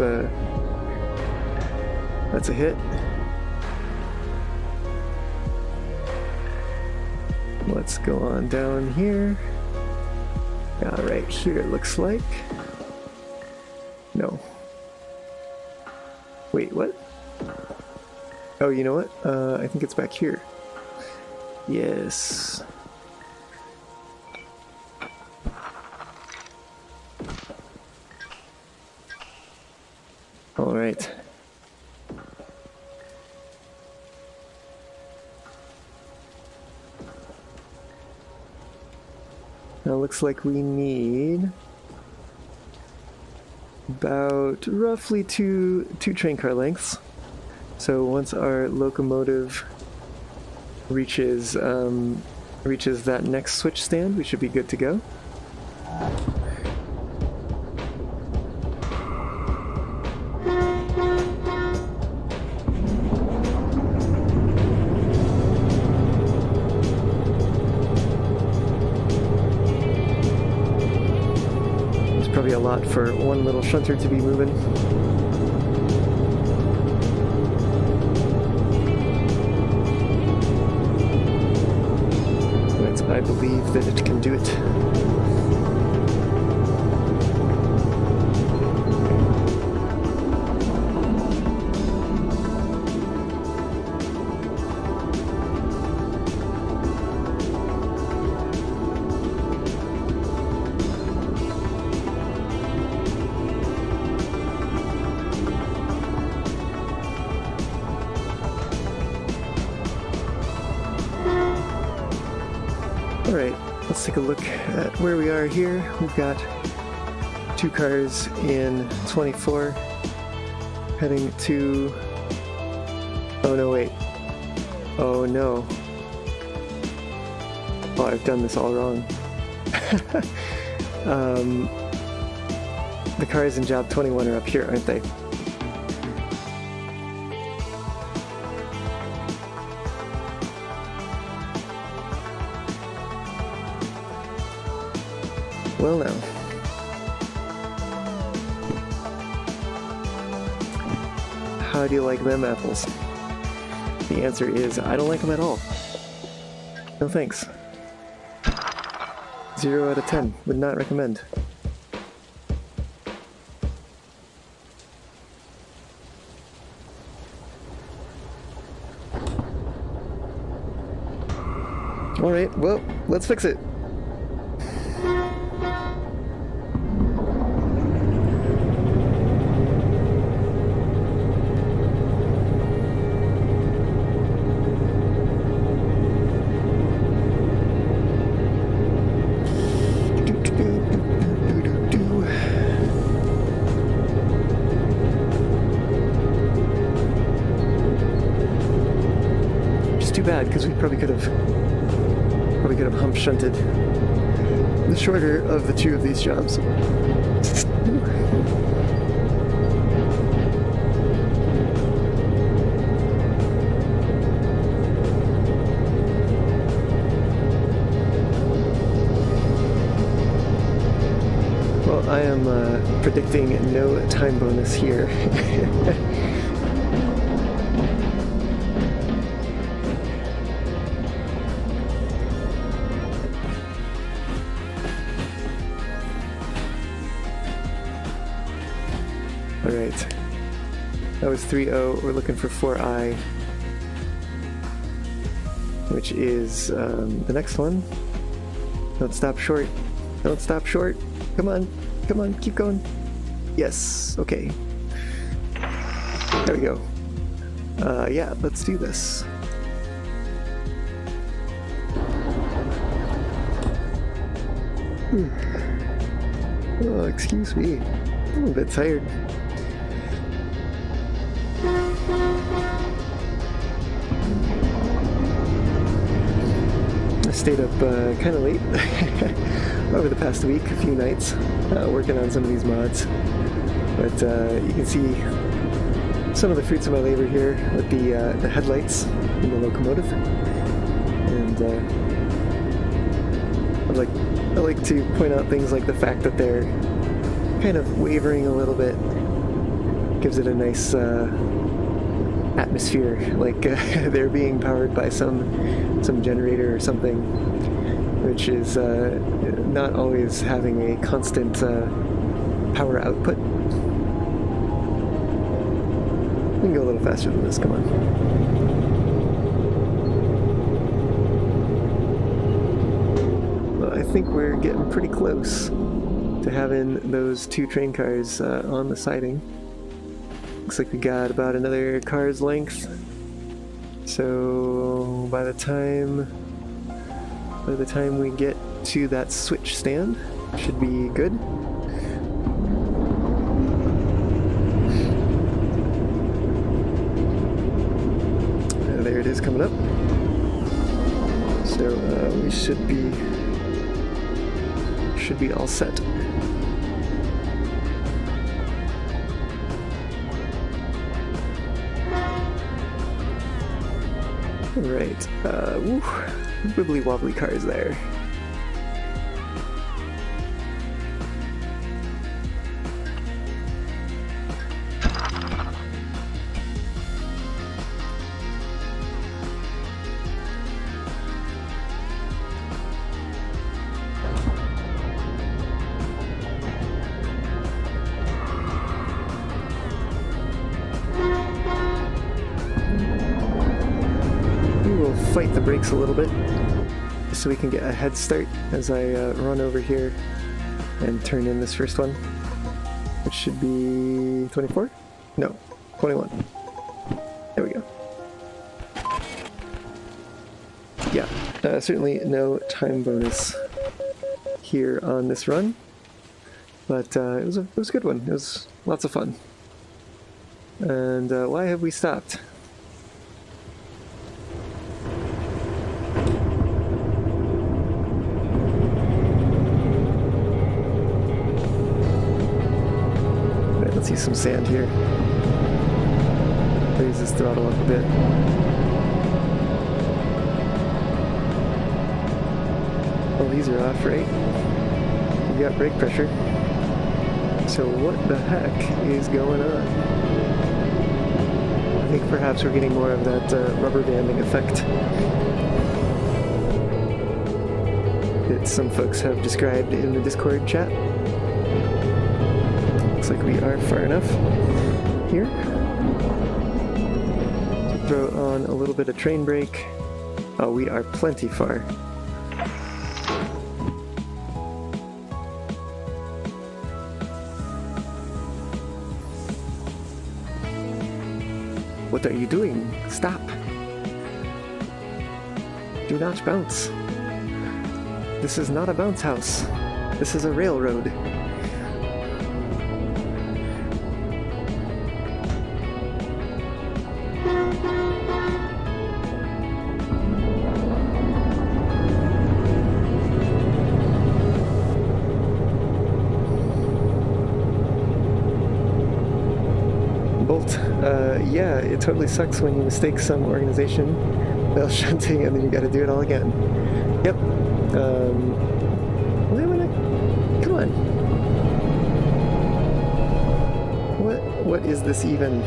that's a hit. Let's go on down here. Yeah, right here it looks like. No. Wait, what? Oh, you know what? I think it's back here. Yes. All right. Now looks like we need about roughly two train car lengths. So once our locomotive reaches that next switch stand, we should be good to go. There's probably a lot for one little shunter to be moving. But I believe that it can do it. Alright, let's take a look at where we are here. We've got 2 cars in 24 heading to... Oh no, wait. Oh no. Oh, I've done this all wrong. The cars in job 21 are up here, aren't they? Well now. How do you like them apples? The answer is, I don't like them at all. No thanks. 0 out of 10. Would not recommend. Alright, well, let's fix it. Bad because we probably could have hump shunted the shorter of the 2 of these jobs. Well, I am predicting no time bonus here. Alright, that was 3-0, we're looking for 4I, which is the next one. Don't stop short, don't stop short, come on, keep going. Yes, okay. There we go. Yeah, let's do this. Oh, excuse me, I'm a bit tired. Stayed up kind of late over the past week, a few nights, working on some of these mods. But you can see some of the fruits of my labor here with the headlights in the locomotive. And I like to point out things like the fact that they're kind of wavering a little bit. Gives it a nice atmosphere, like they're being powered by some generator or something, which is not always having a constant power output. We can go a little faster than this, come on. Well, I think we're getting pretty close to having those 2 train cars on the siding. Looks like we got about another car's length. So by the time we get to that switch stand, should be good. There it is coming up. So we should be all set. Right, wibbly wobbly cars there. fight the brakes a little bit, just so we can get a head start as I run over here and turn in this first one, which should be 24? No, 21. There we go. Yeah, certainly no time bonus here on this run, but it was a good one. It was lots of fun. And why have we stopped? Right, let's use some sand here. Raise this throttle up a bit. Well, these are off, right? We got brake pressure. So what the heck is going on? I think perhaps we're getting more of that rubber banding effect that some folks have described in the Discord chat. Looks like we are far enough here. So throw on a little bit of train brake. Oh, we are plenty far. What are you doing? Stop! Do not bounce. This is not a bounce house. This is a railroad. Yeah, it totally sucks when you mistake some organization while shunting and then you gotta do it all again. Yep. Come on. What is this even?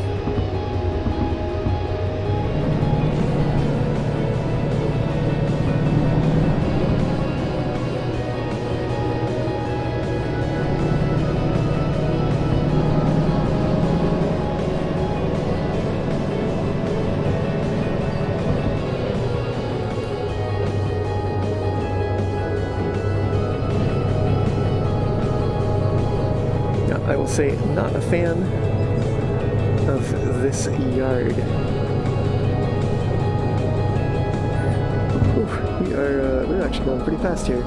I will say, not a fan of this yard. Ooh, we're actually going pretty fast here.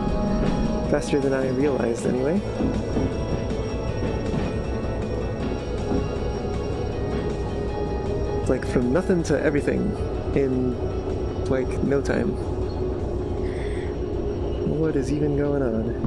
Faster than I realized, anyway. It's like from nothing to everything in, like, no time. What is even going on?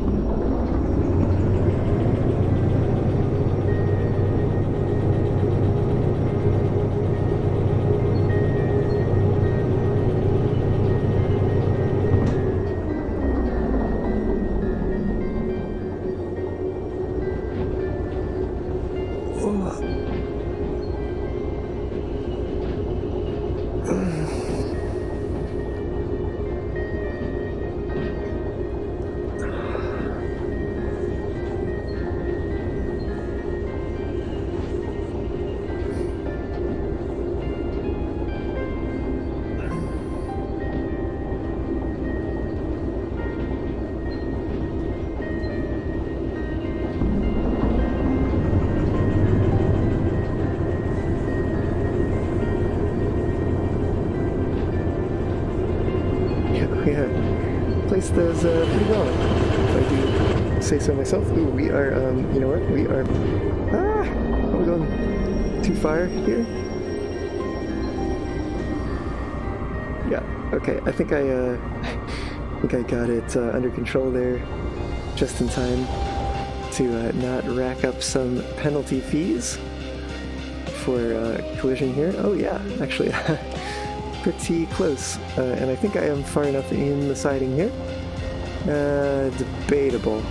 Placed those pretty well, if I do say so myself. Ooh, we are, you know what, we are, are we going too far here? Yeah, okay, I think I got it under control there, just in time to not rack up some penalty fees for collision here. Oh yeah, actually, pretty close, and I think I am far enough in the siding here. Debatable.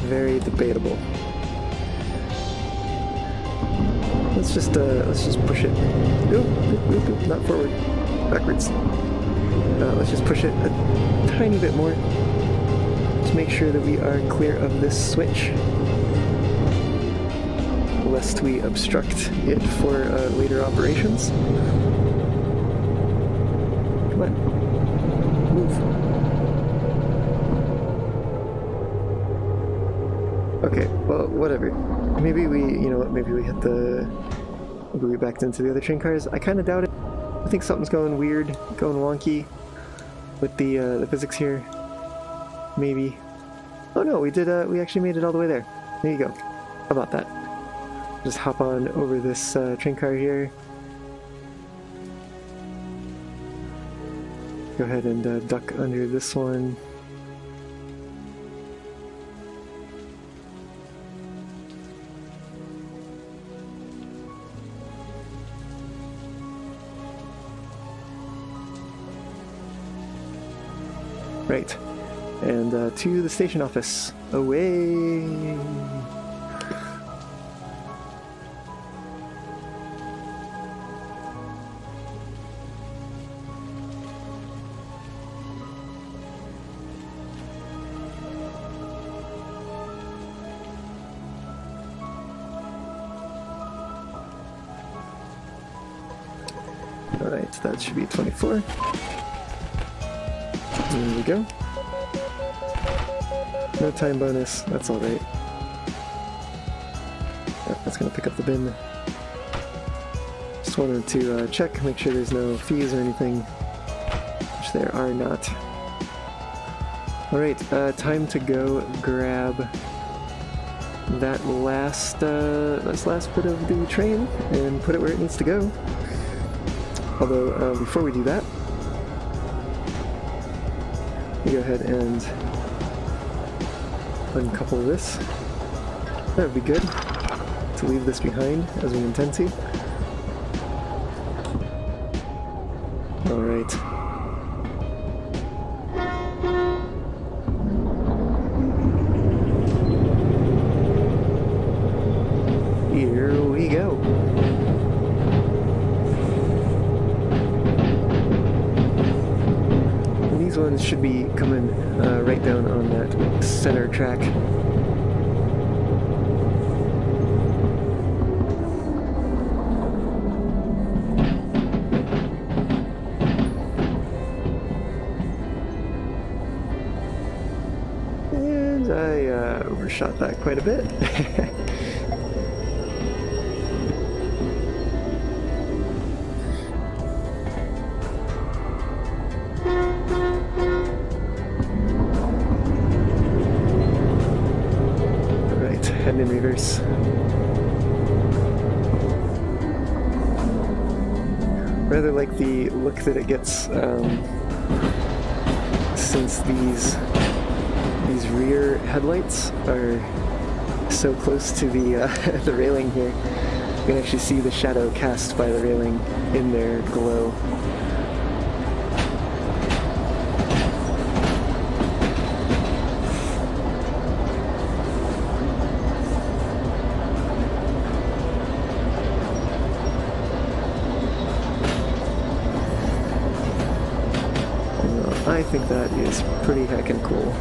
Very debatable. Let's just push it. Oop, not forward, backwards. Let's just push it a tiny bit more to make sure that we are clear of this switch, lest we obstruct it for later operations. Come on. Move. Okay, well, whatever. Maybe we, you know what, maybe we hit the... Maybe we backed into the other train cars. I kind of doubt it. I think something's going weird, going wonky with the physics here. Maybe. Oh no, we did, we actually made it all the way there. There you go. How about that? Just hop on over this train car here. Go ahead and duck under this one. Right. And to the station office. Away! Alright, that should be 24. There we go. No time bonus, that's alright. That's gonna pick up the bin. Just wanted to check, make sure there's no fees or anything, which there are not. Alright, time to go grab that last bit of the train and put it where it needs to go. Although, before we do that, we go ahead and uncouple this. That would be good to leave this behind as we intend to. Alright. Here we go. These ones should be coming right down on that center track. And I overshot that quite a bit. In reverse. Rather like the look that it gets since these rear headlights are so close to the the railing here. You can actually see the shadow cast by the railing in their glow. I think that is pretty heckin' cool.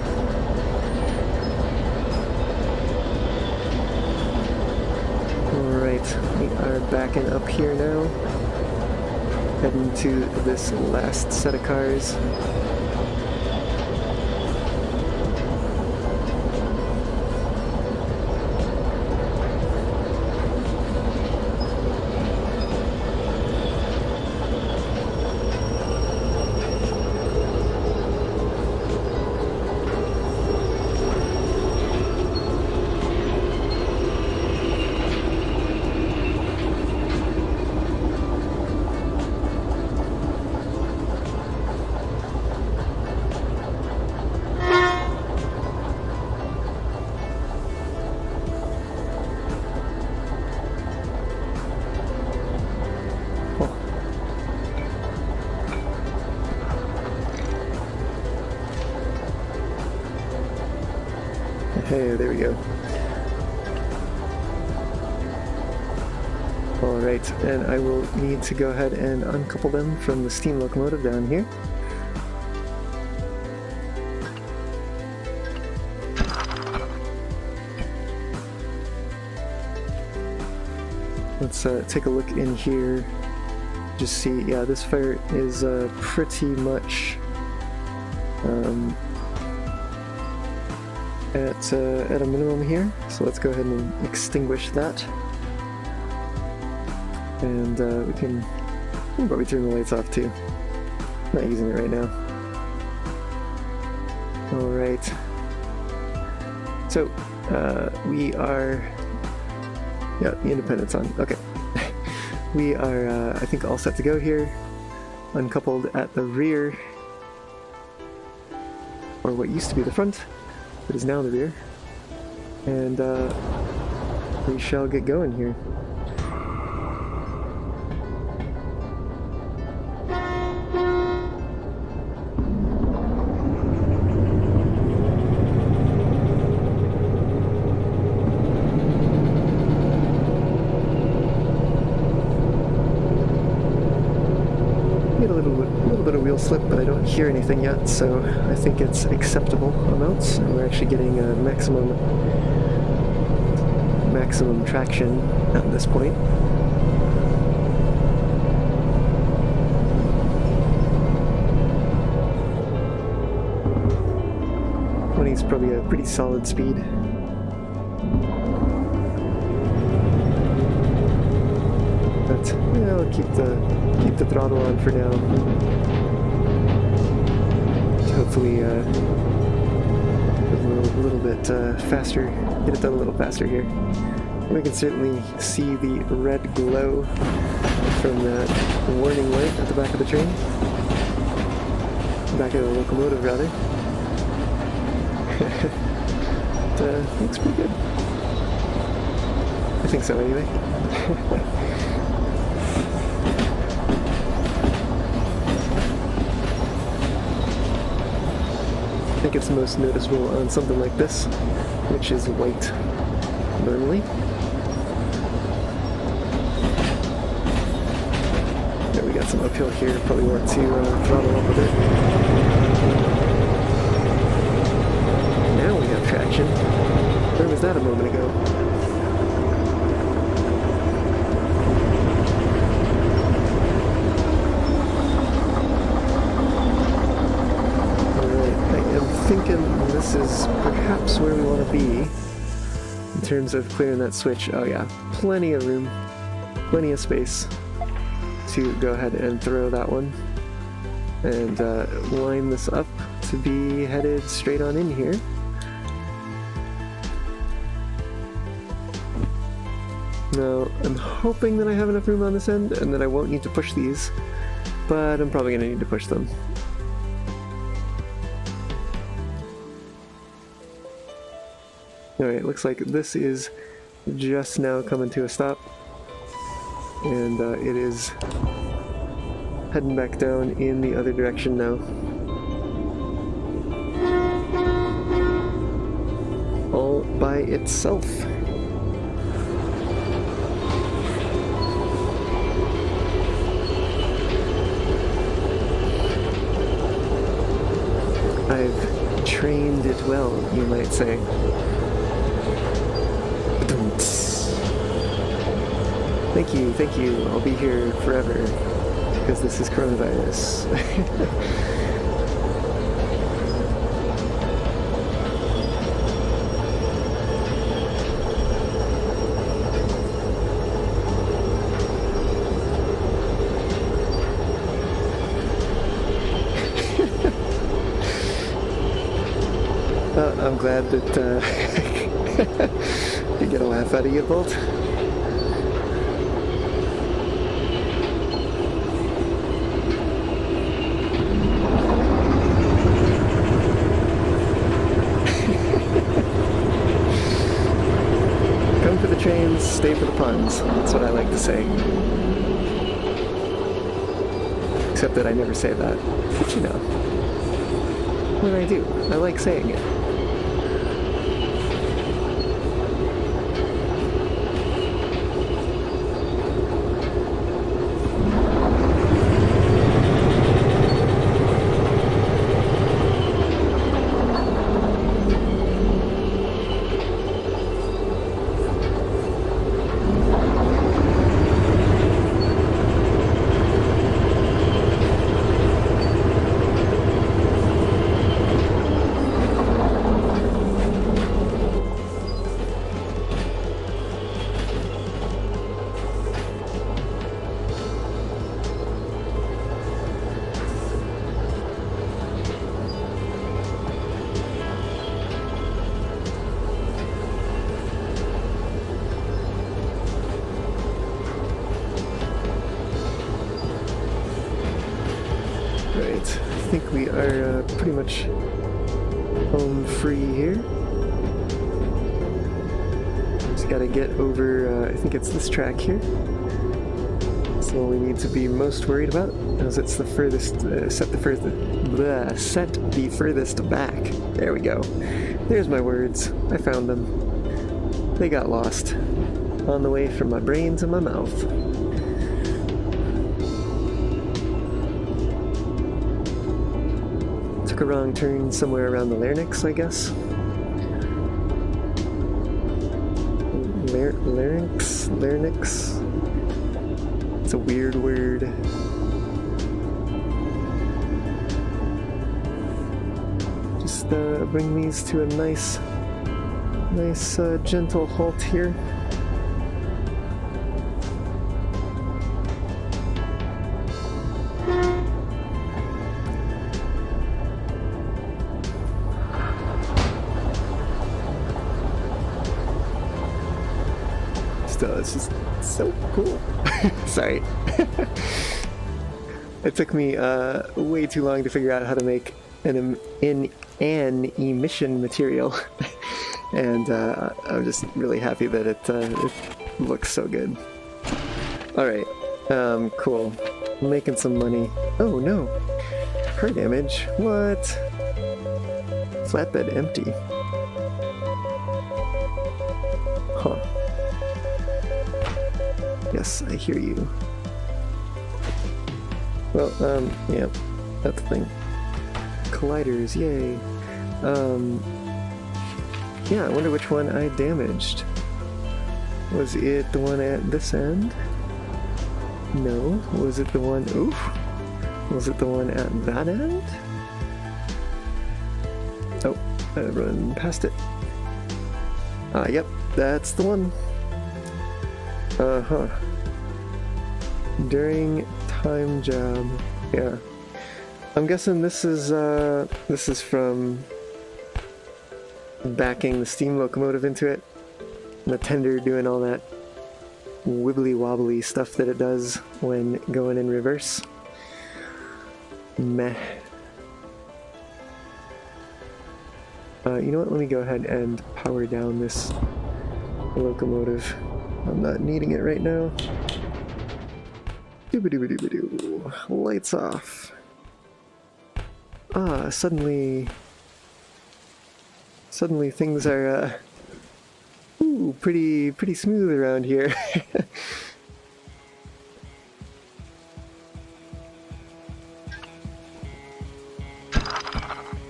Alright, we are backing up here now. Heading to this last set of cars. Hey, there we go. Alright, and I will need to go ahead and uncouple them from the steam locomotive down here. Let's take a look in here just see, yeah, this fire is pretty much at a minimum here. So let's go ahead and extinguish that. And we can probably turn the lights off too. Not using it right now. Alright. So, we are... Yeah, the independent's on. Okay. We are, I think, all set to go here. Uncoupled at the rear. Or what used to be the front, but is now the rear. And, we shall get going here. Slip, but I don't hear anything yet, so I think it's acceptable amounts, and we're actually getting a maximum traction at this point. Is probably a pretty solid speed. But yeah, I'll keep the throttle on for now. Hopefully a little bit faster, get it done a little faster here. We can certainly see the red glow from that warning light at the back of the train. Back of the locomotive, rather. It looks pretty good. I think so, anyway. I think it's most noticeable on something like this, which is white normally. Yeah, we got some uphill here, probably want to throttle up a bit. Now we have traction. Where was that a moment ago? Thinking this is perhaps where we want to be in terms of clearing that switch. Oh yeah, plenty of room, plenty of space to go ahead and throw that one and line this up to be headed straight on in here. Now I'm hoping that I have enough room on this end and that I won't need to push these, but I'm probably going to need to push them. Alright, looks like this is just now coming to a stop, and it is heading back down in the other direction now. All by itself. I've trained it well, you might say. Thank you. I'll be here forever because this is coronavirus. I'm glad that you get a laugh out of you, Bolt. Trains, stay for the puns. That's what I like to say. Except that I never say that. But you know. When I do, I like saying it. think we are pretty much home free here. Just gotta get over, I think it's this track here. That's the one we need to be most worried about, as it's the furthest, set the furthest back. There we go. There's my words. I found them. They got lost on the way from my brain to my mouth. Took a wrong turn somewhere around the larynx, I guess. Larynx? It's a weird word. Just bring these to a nice gentle halt here. Still, it's just so cool. Sorry. It took me way too long to figure out how to make an emission material. And I'm just really happy that it looks so good. Alright, cool. Making some money. Oh no! Car damage? What? Flatbed empty. Huh. Yes, I hear you. Well, yeah, that's the thing. Colliders, yay. Yeah, I wonder which one I damaged. Was it the one at this end? No. Was it the one... Oof! Was it the one at that end? Oh, I run past it. Ah, yep, that's the one. Uh-huh. During time job. Yeah. I'm guessing this is from backing the steam locomotive into it. And the tender doing all that wibbly wobbly stuff that it does when going in reverse. Meh. You know what, let me go ahead and power down this locomotive. I'm not needing it right now. Doo-ba-doo-ba-doo-ba-doo. Lights off. Ah, suddenly things are pretty smooth around here.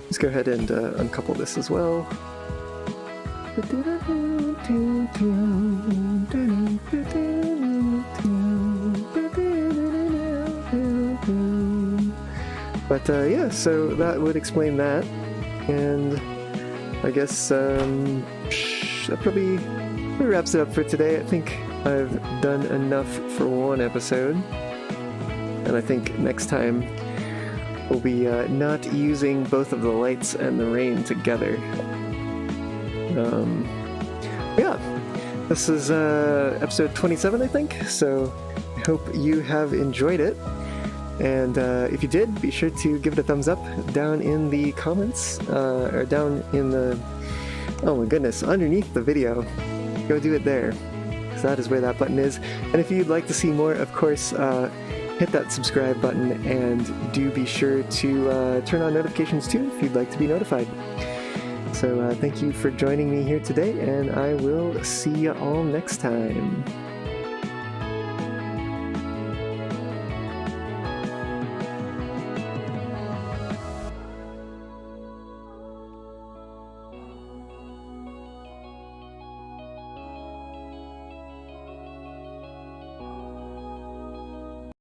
Let's go ahead and uncouple this as well. But yeah, so that would explain that, and I guess that probably wraps it up for today. I think I've done enough for one episode, and I think next time we'll be not using both of the lights and the rain together. Yeah, this is episode 27, I think, so I hope you have enjoyed it. And if you did, be sure to give it a thumbs up down in the comments, or down in the, oh my goodness, underneath the video. Go do it there, because that is where that button is. And if you'd like to see more, of course, hit that subscribe button, and do be sure to turn on notifications too if you'd like to be notified. So thank you for joining me here today, and I will see you all next time.